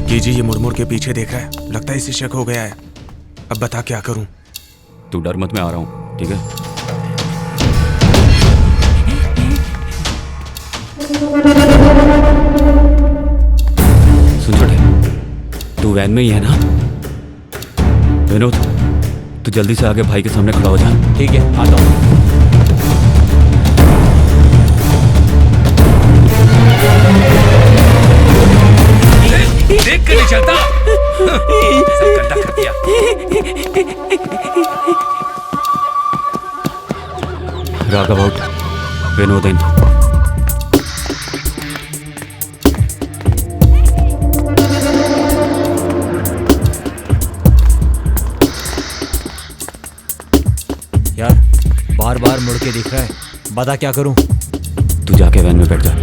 कीजी ये मुड़ मुड़ के पीछे देख रहा है, लगता है इसे शक हो गया है। अब बता क्या करूं? तू डर मत, मैं आ रहा हूँ, ठीक है? सुन छोटे, तू वैन में ही है ना? विनोद, तू जल्दी से आगे भाई के सामने खड़ा हो जा। ठीक है, आता हूँ। देख कर नहीं चलता। सब गड्ढा कर दिया। राघव आउट, विनोद इन। यार बार बार मुड़ के दिख रहा है, बता क्या करूं? तू जाके वैन में बैठ जा।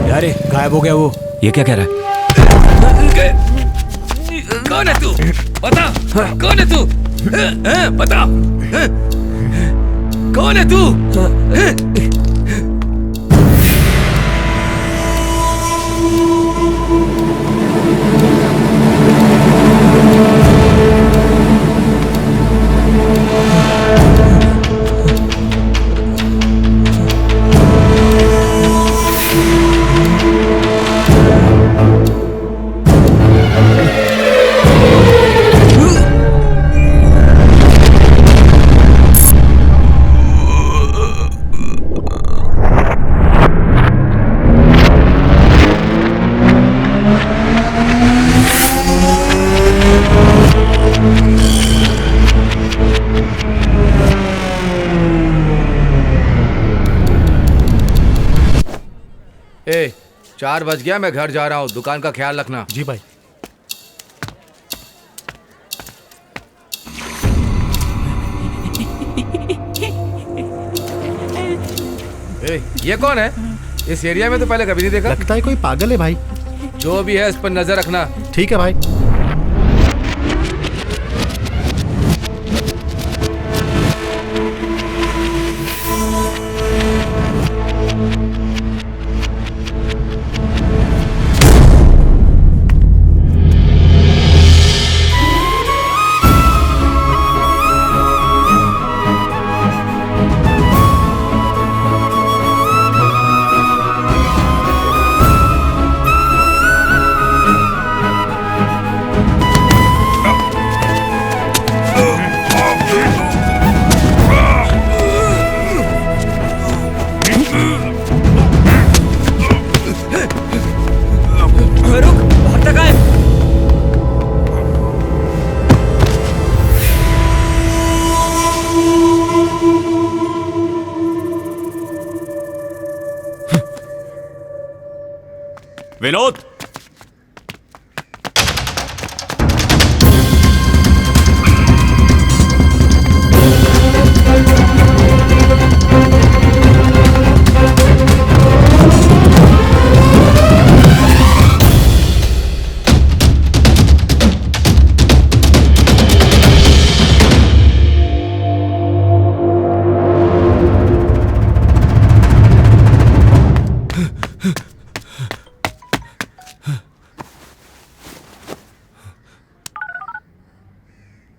यार गायब हो गया वो। ये क्या कह रहा है? कौन है तू? बता, कौन है तू? बता, कौन है तू? ए, 4 बज गया, मैं घर जा रहा हूँ। दुकान का ख्याल रखना। जी भाई। ए, ये कौन है? इस एरिया में तो पहले कभी नहीं देखा। लगता है कोई पागल है भाई। जो भी है इस पर नजर रखना। ठीक है भाई। विनोद,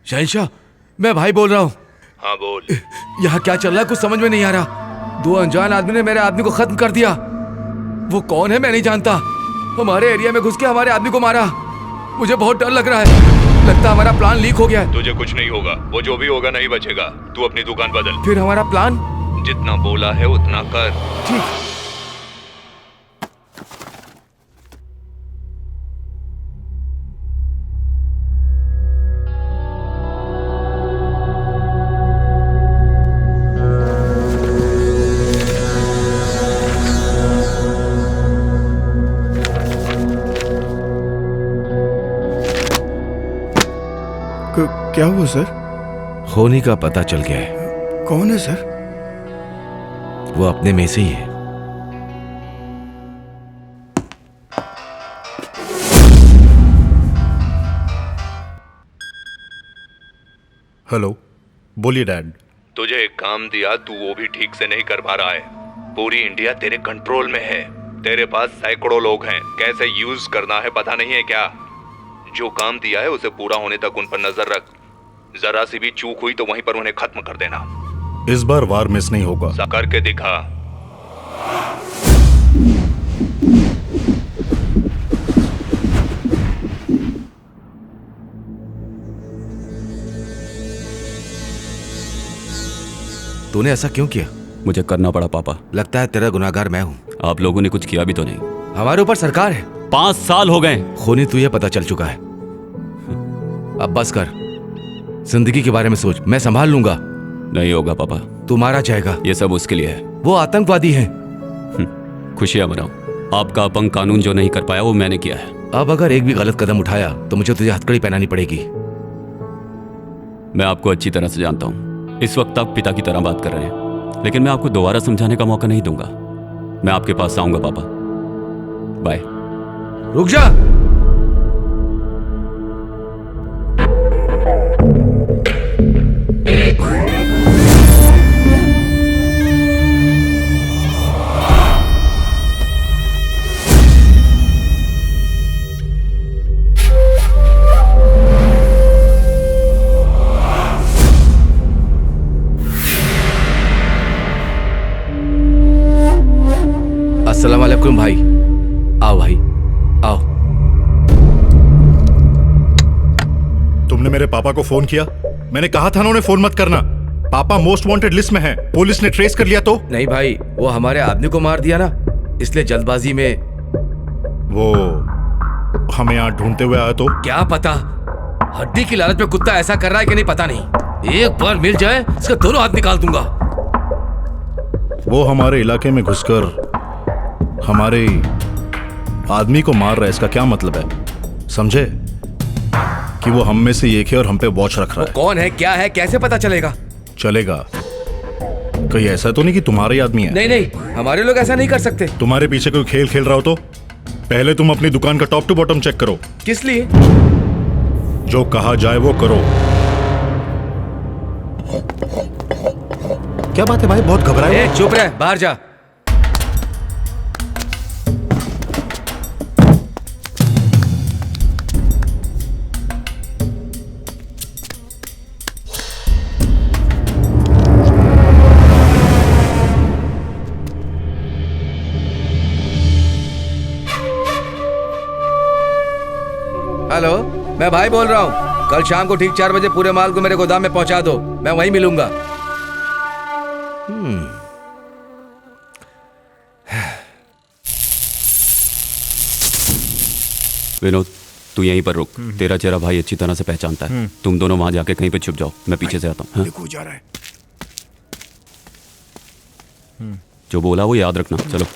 शहंशाह, मैं भाई बोल रहा हूँ। हाँ बोल। यहाँ क्या चल रहा है कुछ समझ में नहीं आ रहा। 2 अनजान आदमी ने मेरे आदमी को खत्म कर दिया। वो कौन है मैं नहीं जानता। हमारे एरिया में घुस के हमारे आदमी को मारा। मुझे बहुत डर लग रहा है। लगता है हमारा प्लान लीक हो गया है। तुझे कुछ नहीं होगा, वो जो भी होगा नहीं बचेगा। तू अपनी दुकान बदल। फिर हमारा प्लान? जितना बोला है उतना कर। ठीक। क्या हुआ सर? खोनी का पता चल गया है। कौन है सर? वो अपने में से ही है। हेलो, बोलिए डैड। तुझे एक काम दिया, तू वो भी ठीक से नहीं कर पा रहा है। पूरी इंडिया तेरे कंट्रोल में है, तेरे पास सैकड़ों लोग हैं, कैसे यूज करना है पता नहीं है क्या? जो काम दिया है उसे पूरा होने तक उन पर नजर रख। जरा सी भी चूक हुई तो वहीं पर उन्हें खत्म कर देना। इस बार वार मिस नहीं होगा। करके दिखा। तूने ऐसा क्यों किया? मुझे करना पड़ा पापा। लगता है तेरा गुनाहगार मैं हूं। आप लोगों ने कुछ किया भी तो नहीं। हमारे ऊपर सरकार है। 5 साल हो गए। खूनी तुझे पता चल चुका है। अब बस कर, जिंदगी के बारे में सोच। मैं संभाल लूंगा। नहीं होगा पापा। तू मारा जाएगा। ये सब उसके लिए है। वो आतंकवादी है। खुशियां मनाओ। आपका अपंग कानून जो नहीं कर पाया वो मैंने किया है। अब अगर एक भी गलत कदम उठाया तो मुझे तुझे हथकड़ी पहनानी पड़ेगी। मैं आपको अच्छी तरह से जानता हूँ। इस वक्त आप पिता की तरह बात कर रहे हैं, लेकिन मैं आपको दोबारा समझाने का मौका नहीं दूंगा। मैं आपके पास आऊंगा पापा। बाय। रुक जा। अस्सलाम वालेकुम भाई। आओ भाई, आओ। तुमने मेरे पापा को फोन किया? मैंने कहा था ना उन्हें फोन मत करना। पापा मोस्ट वांटेड लिस्ट में हैं। पुलिस ने ट्रेस कर लिया तो? नहीं भाई, वो हमारे आदमी को मार दिया ना, इसलिए जल्दबाजी में। वो हमें यहाँ ढूंढते हुए आया तो? क्या पता, हड्डी की लालच में कुत्ता ऐसा कर रहा है कि नहीं पता नहीं। एक बार मिल जाए इसके दोनों हाथ निकाल दूंगा। वो हमारे इलाके में घुसकर हमारे आदमी को मार रहा है। इसका क्या मतलब है? समझे कि वो हम में से एक है और हम पे वॉच रख रहा है। कौन है, क्या है, कैसे पता चलेगा? चलेगा। कहीं ऐसा तो नहीं कि तुम्हारा ही आदमी है? नहीं नहीं, हमारे लोग ऐसा नहीं कर सकते। तुम्हारे पीछे कोई खेल खेल रहा हो तो पहले तुम अपनी दुकान का टॉप टू बॉटम चेक करो। किस लिए? जो कहा जाए वो करो। क्या बात है भाई, बहुत घबराए? चुप रह, बाहर जा। हेलो, मैं भाई बोल रहा हूँ। कल शाम को ठीक 4 बजे पूरे माल को मेरे गोदाम में पहुंचा दो। मैं वहीं मिलूंगा। विनोद, तू यहीं पर रुक। तेरा चेहरा भाई अच्छी तरह से पहचानता है। तुम दोनों वहां जाके कहीं पे छुप जाओ, मैं पीछे से आता हूँ। देखो जा रहा है। जो बोला वो याद रखना। चलो।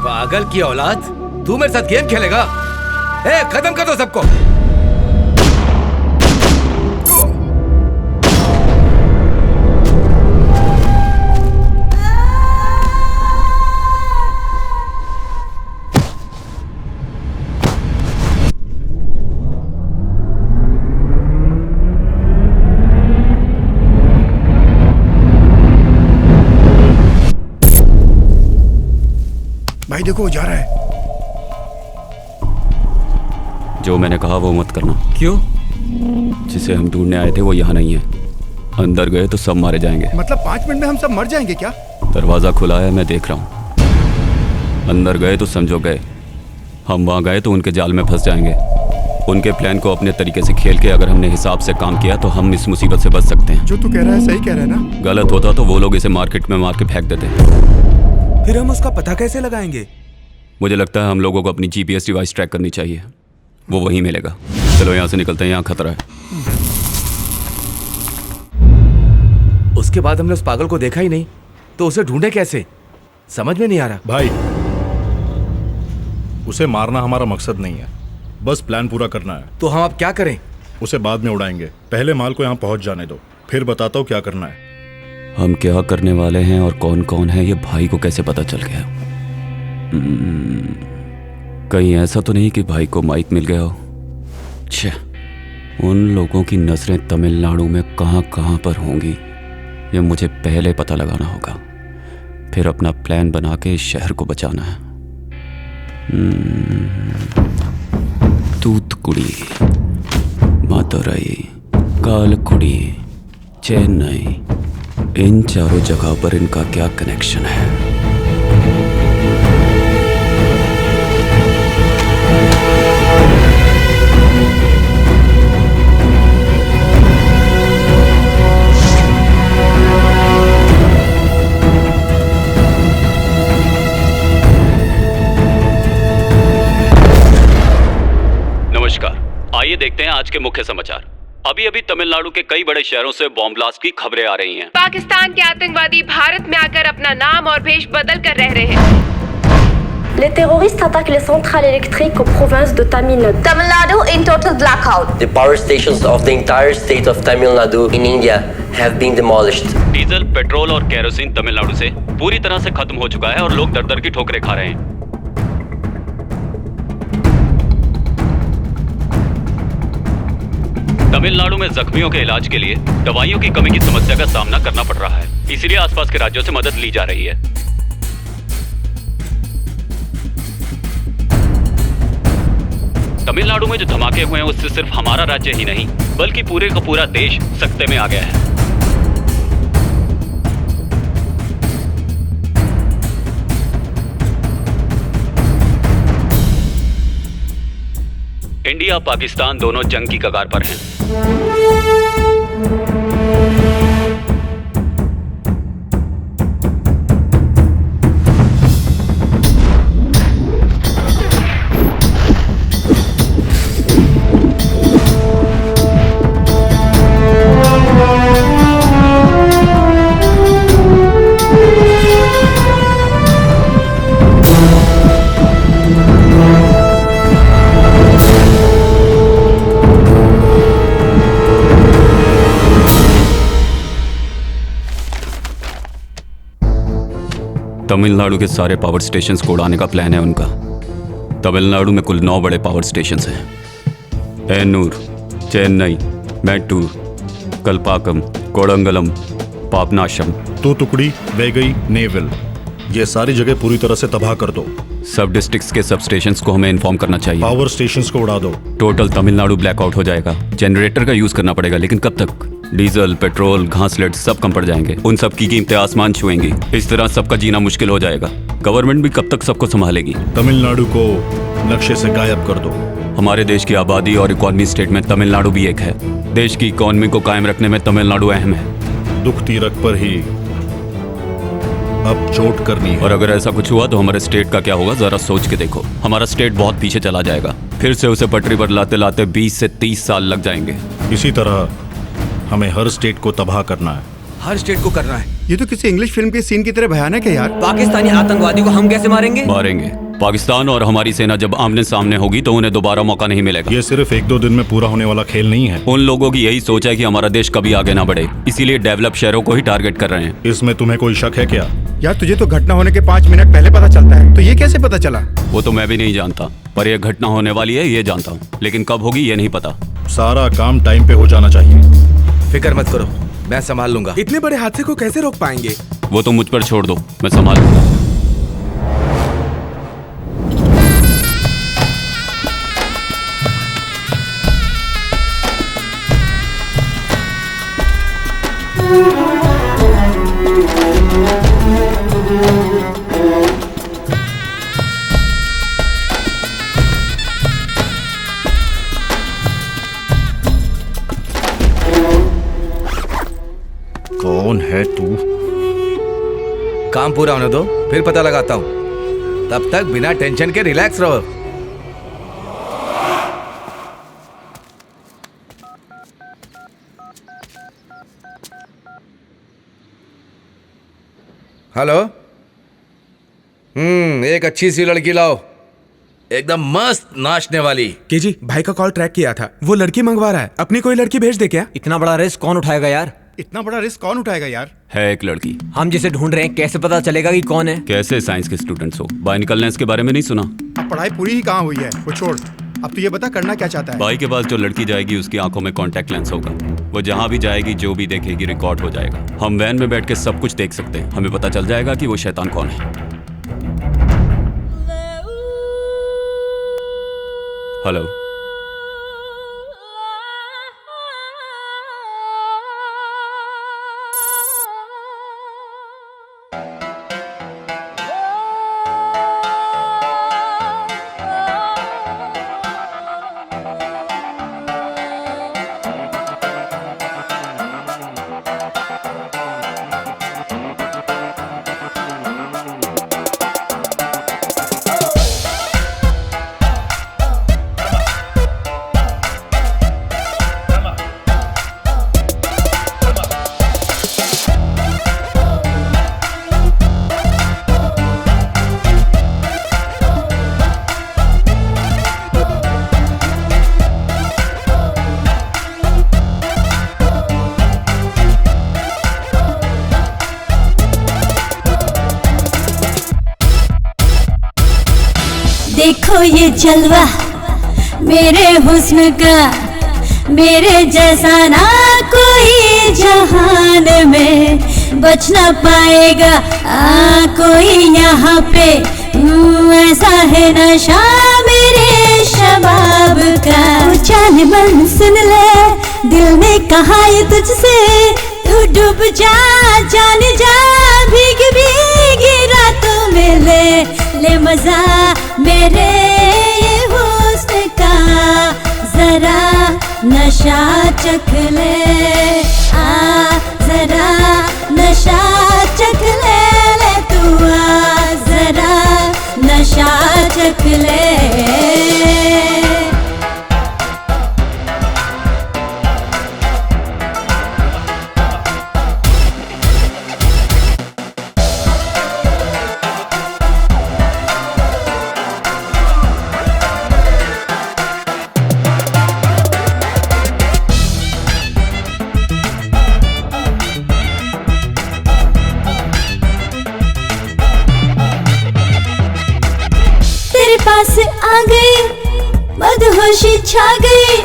पागल की औलाद, तू मेरे साथ गेम खेलेगा? ए, खत्म कर दो सबको। भाई देखो वो जा रहा है। जो मैंने कहा वो मत करना। क्यों? जिसे हम ढूंढने आए थे वो यहाँ नहीं है। अंदर गए तो सब मारे जाएंगे। मतलब 5 मिनट में हम सब मर जाएंगे क्या? दरवाजा खुला है, मैं देख रहा हूँ। अंदर गए तो समझो गए। हम वहाँ गए तो उनके जाल में फंस जाएंगे। उनके प्लान को अपने तरीके से खेल के अगर हमने हिसाब से काम किया तो हम इस मुसीबत से बच सकते हैं। जो तू कह रहा है सही कह रहा है ना? गलत होता तो वो लोग इसे मार्केट में मार के फेंक देते। फिर हम उसका पता कैसे लगाएंगे? मुझे लगता है हम लोगों को अपनी GPS डिवाइस ट्रैक करनी चाहिए। वो वहीं मिलेगा। चलो यहाँ से निकलते हैं, यहाँ खतरा है। उसके बाद हमने उस पागल को देखा ही नहीं, तो उसे ढूंढे कैसे? समझ में नहीं आ रहा। भाई, उसे मारना हमारा मकसद नहीं है, बस प्लान पूरा करना है। तो हम अब क्या करें? उसे बाद में उड़ाएंगे, पहले माल को यहाँ पहुँच जाने दो, फिर बताता हूँ क्या करना है। हम क्या करने वाले हैं और कौन कौन है ये भाई को कैसे पता चल गया? कहीं ऐसा तो नहीं कि भाई को माइक मिल गया हो? छे, उन लोगों की नजरें तमिलनाडु में कहाँ कहाँ पर होंगी ये मुझे पहले पता लगाना होगा, फिर अपना प्लान बना के इस शहर को बचाना है। तूतुकुड़ी, मादुरई, कालकुड़ी, चेन्नई, इन चारों जगह पर इनका क्या कनेक्शन है? नमस्कार, आइए देखते हैं आज के मुख्य समाचार। अभी अभी तमिलनाडु के कई बड़े शहरों से बॉम्ब ब्लास्ट की खबरें आ रही हैं। पाकिस्तान के आतंकवादी भारत में आकर अपना नाम और भेष बदल कर रह रहे हैं। Les terroristes attaquent les centrales électriques aux provinces de Tamil Nadu. Tamil Nadu in total blackout. The power stations of the entire state of Tamil Nadu in India have been demolished. Diesel, petrol और केरोसिन तमिलनाडु से पूरी तरह से खत्म हो चुका है और लोग दर दर की ठोकरें खा रहे हैं। तमिलनाडु में जख्मियों के इलाज के लिए दवाइयों की कमी की समस्या का सामना करना पड़ रहा है, इसलिए आसपास के राज्यों से मदद ली जा रही है। तमिलनाडु में जो धमाके हुए हैं उससे सिर्फ हमारा राज्य ही नहीं बल्कि पूरे का पूरा देश सकते में आ गया है। इंडिया पाकिस्तान दोनों जंग की कगार पर हैं। तमिलनाडु के सारे पावर स्टेशंस को उड़ाने का प्लान है उनका। तमिलनाडु में कुल 9 बड़े पावर स्टेशंस हैं। एन्नूर, चेन्नई, मैट्टूर, कल्पाकम, कोडंगलम, पापनाशम, तूतुकुड़ी, वेगई, नेवल, ये सारी जगह पूरी तरह से तबाह कर दो। सब डिस्ट्रिक्ट्स के सब स्टेशंस को हमें इन्फॉर्म करना चाहिए। पावर स्टेशंस को उड़ा दो। टोटल तमिलनाडु ब्लैकआउट हो जाएगा। जनरेटर का यूज करना पड़ेगा, लेकिन कब तक? डीजल, पेट्रोल, घासलेट सब कम पड़ जाएंगे। उन सब की कीमतें आसमान छुएंगी। इस तरह सबका जीना मुश्किल हो जाएगा। गवर्नमेंट भी कब तक सबको संभालेगी? तमिलनाडु को नक्शे से गायब कर दो। हमारे देश की आबादी और इकोनॉमी स्टेट में तमिलनाडु भी एक है। देश की इकोनॉमी को कायम रखने में तमिलनाडु अहम है। दुख तीरक पर ही अब चोट करनी है। और अगर ऐसा कुछ हुआ तो हमारे स्टेट का क्या होगा, जरा सोच के देखो। हमारा स्टेट बहुत पीछे चला जाएगा। फिर से उसे पटरी पर लाते लाते 20 से 30 साल लग जाएंगे। इसी तरह हमें हर स्टेट को तबाह करना है। हर स्टेट को करना है। ये तो किसी इंग्लिश फिल्म के सीन की तरह भयानक है यार। पाकिस्तानी आतंकवादी को हम कैसे मारेंगे? मारेंगे। पाकिस्तान और हमारी सेना जब आमने सामने होगी तो उन्हें दोबारा मौका नहीं मिलेगा। ये सिर्फ 1-2 दिन में पूरा होने वाला खेल नहीं है। उन लोगों की यही सोच है कि हमारा देश कभी आगे ना बढ़े, इसीलिए डेवलप शहरों को ही टारगेट कर रहे हैं। इसमें तुम्हें कोई शक है क्या? यार तुझे तो घटना होने के 5 मिनट पहले पता चलता है, तो ये कैसे पता चला? वो तो मैं भी नहीं जानता, पर यह घटना होने वाली है ये जानता हूँ, लेकिन कब होगी ये नहीं पता। सारा काम टाइम पे हो जाना चाहिए। फिक्र मत करो, मैं संभाल लूंगा। इतने बड़े हादसे को कैसे रोक पाएंगे? वो तो मुझ पर छोड़ दो, मैं संभाल लूंगा। काम पूरा होने दो, फिर पता लगाता हूँ। तब तक बिना टेंशन के रिलैक्स रहो। हेलो। एक अच्छी सी लड़की लाओ, एकदम मस्त नाचने वाली। केजी, भाई का कॉल ट्रैक किया था, वो लड़की मंगवा रहा है। अपनी कोई लड़की भेज दे क्या? इतना बड़ा रिस्क कौन उठाएगा यार? इतना बड़ा रिस्क कौन उठाएगा यार? है एक लड़की। हम जिसे ढूंढ रहे हैं कैसे पता चलेगा कि कौन है? कैसे साइंस के स्टूडेंट्स हो, बाहर निकलने इसके बारे में नहीं सुना? अब पढ़ाई पूरी ही कहाँ हुई है, वो छोड़। अब तो ये बता करना क्या चाहता है? भाई के पास जो लड़की जाएगी उसकी आंखों में कांटेक्ट लेंस होगा। वो जहाँ भी जाएगी जो भी देखेगी रिकॉर्ड हो जाएगा। हम वैन में बैठ के सब कुछ देख सकते हैं। हमें पता चल जाएगा कि वो शैतान कौन है। हेलो। देखो ये जलवा मेरे हुस्न का, मेरे जैसा ना कोई जहान में बच ना पाएगा कोई यहाँ पे। ऐसा है नशा मेरे शबाब का। जान मन सुन ले, दिल ने कहा ये तुझसे, तू डूब जा जान जा, भीग भीगी रातों में ले मजा मेरे ये हुस्न का। जरा नशा चख ले, जरा नशा चख ले तू, जरा नशा चख ले। पास आ गई, मदहोशी छा गई,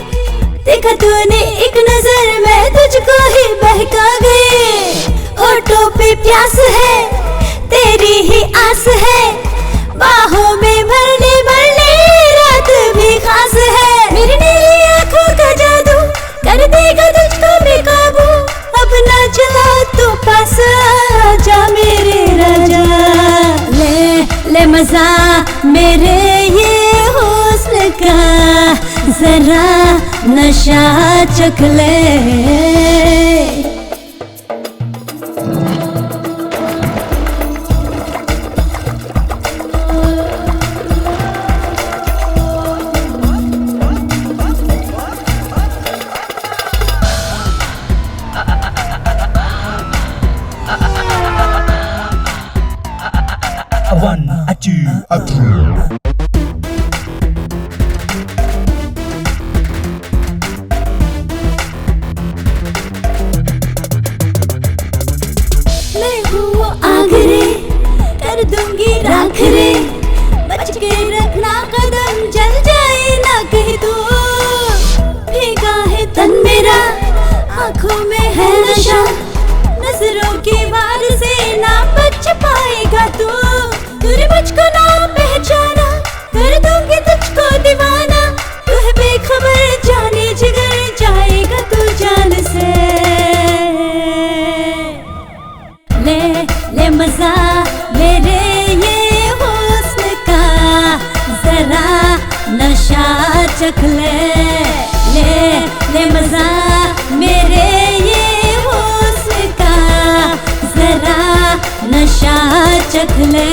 देखा तूने एक नजर में तुझको ही बहका गई। होठों पे प्यास है, तेरी ही आस है, बाहों में भरने रात भी खास है। मेरी नीली आंखों का जादू कर देगा तुझको बेकाबू, अब ना चला तो पास जा मेरे राजा। ले मजा मेरे ये हुस्न का, जरा नशा चख ले। मैं हूँ आग रे, कर दूंगी राख रे, बच के रखना कदम जल जाए ना कहीं दूर। भीगा है तन मेरा, आँखों में है नशा, नजरों की वार से ना बच पाएगा तू। तूने मुझको ना पहचाना, कर दूंगी तुझको दीवाना, तू है बेखबर जाने जिगर, जाएगा तू जान से। ले मजा मेरे ये हुस्न का, जरा नशा चख ले मजा मेरे ये हुस्न का, जरा नशा रख ले।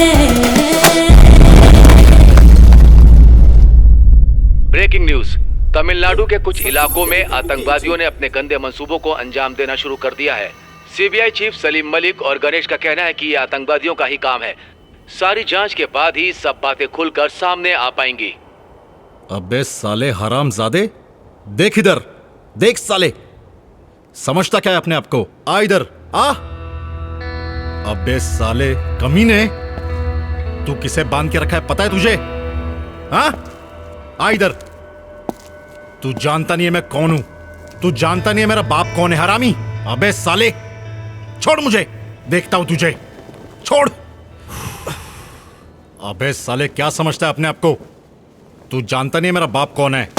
Breaking news. तमिलनाडु के कुछ इलाकों में आतंकवादियों ने अपने गंदे मंसूबों को अंजाम देना शुरू कर दिया है। सीबीआई चीफ सलीम मलिक और गणेश का कहना है कि ये आतंकवादियों का ही काम है। सारी जांच के बाद ही सब बातें खुलकर सामने आ पाएंगी। अबे साले हरामजादे, देख इधर, देख साले, समझता क्या है अपने आप को? आ इधर आ। अबे साले कमीने, तू किसे बांध के रखा है पता है तुझे? हाँ, आ इधर। तू जानता नहीं है मैं कौन हूं, तू जानता नहीं है मेरा बाप कौन है हरामी। अबे साले छोड़ मुझे, देखता हूं तुझे, छोड़। अबे साले क्या समझता है अपने आप को? तू जानता नहीं है मेरा बाप कौन है।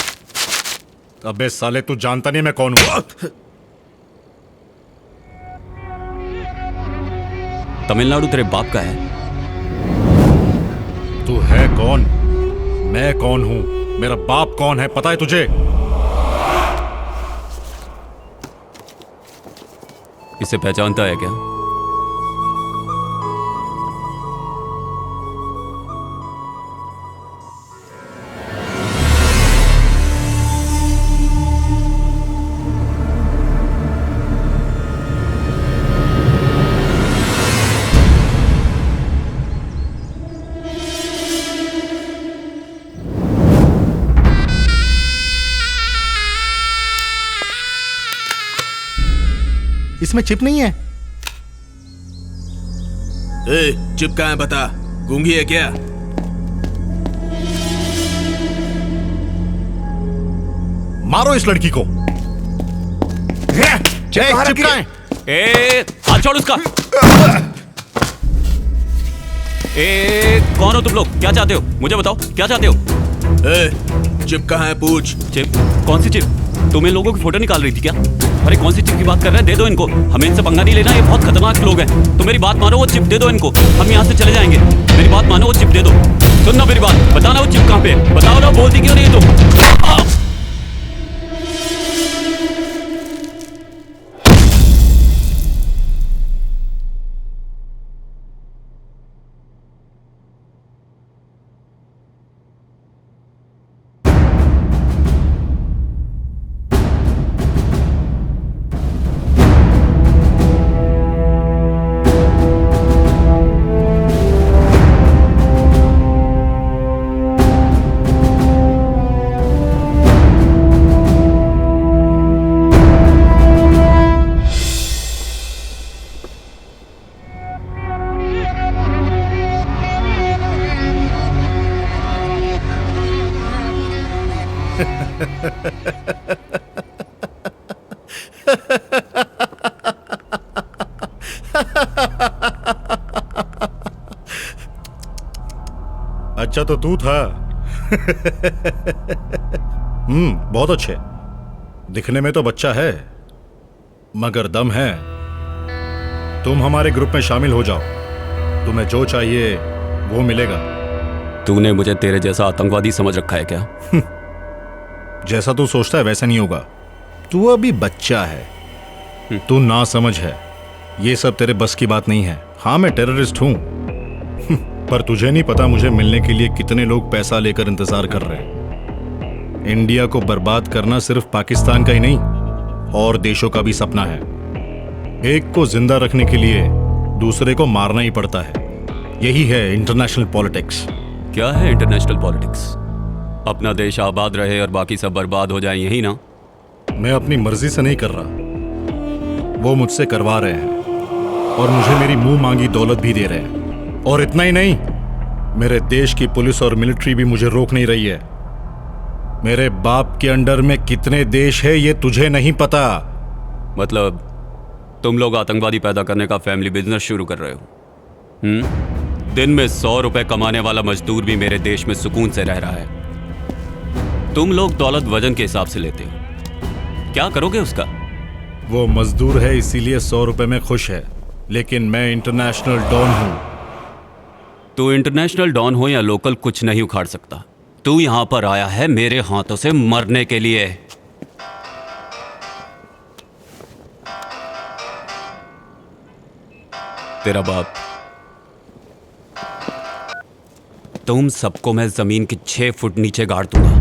अबे साले तू जानता नहीं मैं कौन हूं। तमिलनाडु तेरे बाप का है? तू है कौन? मैं कौन हूं? मेरा बाप कौन है पता है तुझे? इसे पहचानता है क्या? इसमें चिप नहीं है। चिप कहाँ है बता? गूंगी है क्या? मारो इस लड़की को। चिप कहाँ है? हाथ छोड़ उसका। कौन हो तुम लोग? क्या चाहते हो? मुझे बताओ क्या चाहते हो? चिप कहाँ है पूछ। चिप? कौन सी चिप? तुम इन लोगों की फोटो निकाल रही थी क्या? अरे कौन सी चिप की बात कर रहे हैं? दे दो इनको, हमें इनसे पंगा नहीं लेना, ये बहुत खतरनाक लोग हैं। तो मेरी बात मानो, वो चिप दे दो इनको, हम यहाँ से चले जाएंगे। मेरी बात मानो, वो चिप दे दो। सुनना मेरी बात, बताना वो चिप कहाँ पे है, बताओ ना, बोलती क्यों नहीं तुम? अच्छा तो तू था। बहुत अच्छे, दिखने में तो बच्चा है मगर दम है। तुम हमारे ग्रुप में शामिल हो जाओ, तुम्हें जो चाहिए वो मिलेगा। तूने मुझे तेरे जैसा आतंकवादी समझ रखा है क्या? जैसा तू सोचता है वैसा नहीं होगा। तू अभी बच्चा है, तू ना समझ है, ये सब तेरे बस की बात नहीं है। हाँ मैं टेररिस्ट हूं, पर तुझे नहीं पता मुझे मिलने के लिए कितने लोग पैसा लेकर इंतजार कर रहे हैं। इंडिया को बर्बाद करना सिर्फ पाकिस्तान का ही नहीं और देशों का भी सपना है। एक को जिंदा रखने के लिए दूसरे को मारना ही पड़ता है। यही है इंटरनेशनल पॉलिटिक्स। क्या है इंटरनेशनल पॉलिटिक्स? अपना देश आबाद रहे और बाकी सब बर्बाद हो जाए, यही ना? मैं अपनी मर्जी से नहीं कर रहा, वो मुझसे करवा रहे हैं और मुझे मेरी मुंह मांगी दौलत भी दे रहे हैं। और इतना ही नहीं, मेरे देश की पुलिस और मिलिट्री भी मुझे रोक नहीं रही है। मेरे बाप के अंडर में कितने देश है ये तुझे नहीं पता। मतलब तुम लोग आतंकवादी पैदा करने का फैमिली बिजनेस शुरू कर रहे हो? दिन में 100 रुपए कमाने वाला मजदूर भी मेरे देश में सुकून से रह रहा है। तुम लोग दौलत वजन के हिसाब से लेते हो, क्या करोगे उसका? वो मजदूर है इसीलिए 100 रुपए में खुश है, लेकिन मैं इंटरनेशनल डॉन हूं। तू इंटरनेशनल डॉन हो या लोकल, कुछ नहीं उखाड़ सकता। तू यहां पर आया है मेरे हाथों से मरने के लिए। तेरा बाप तुम सबको मैं जमीन के 6 फुट नीचे गाड़ दूंगा।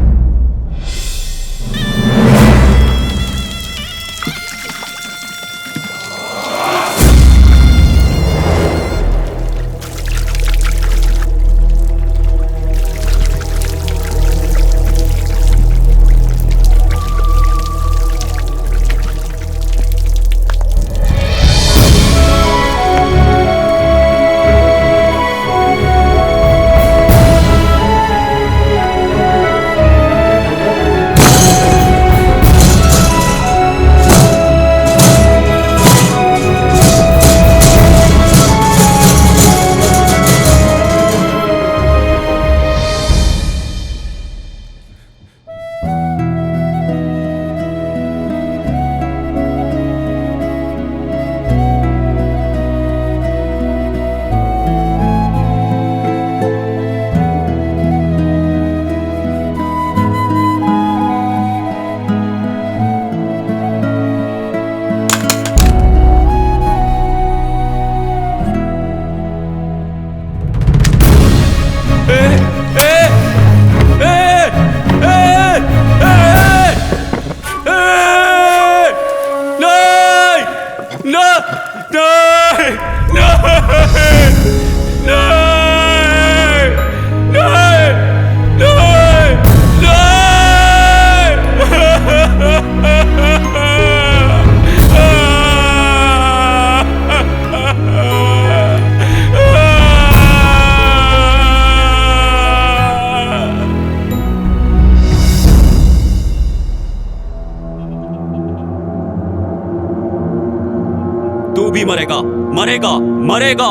तू भी मरेगा, मरेगा, मरेगा,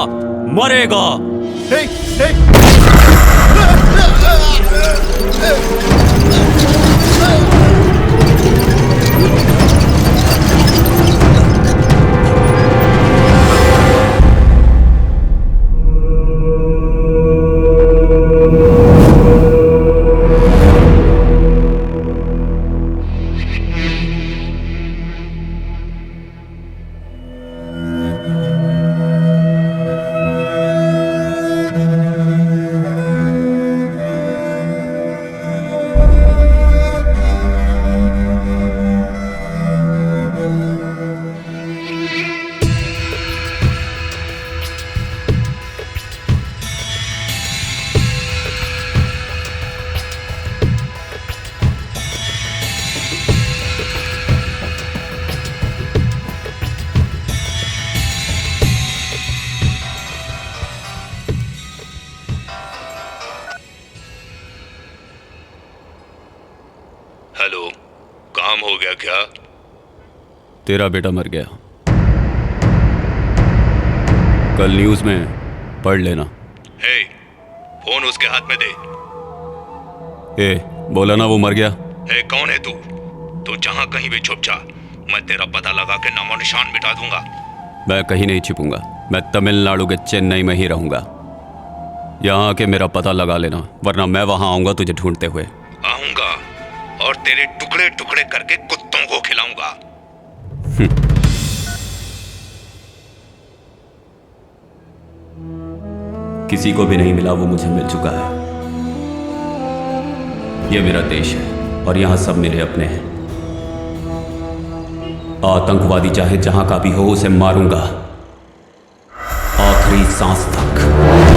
मरेगा। हेलो, काम हो गया क्या? तेरा बेटा मर गया। कल न्यूज़ में पढ़ लेना। हे, फोन उसके हाथ में दे। ए, बोला ना वो मर गया। हे, कौन है तू? तू जहां कहीं भी छुप जा, मैं तेरा पता लगा के नामो निशान मिटा दूंगा। मैं कहीं नहीं छिपूंगा। मैं तमिलनाडु के चेन्नई में ही रहूंगा। यहाँ आके मेरा पता लगा लेना, वरना मैं वहां आऊंगा तुझे ढूंढते हुए। आऊंगा और तेरे टुकड़े टुकड़े करके कुत्तों को खिलाऊंगा। किसी को भी नहीं मिला वो मुझे मिल चुका है। ये मेरा देश है और यहाँ सब मेरे अपने हैं। आतंकवादी चाहे जहां का भी हो उसे मारूंगा, आखिरी सांस तक।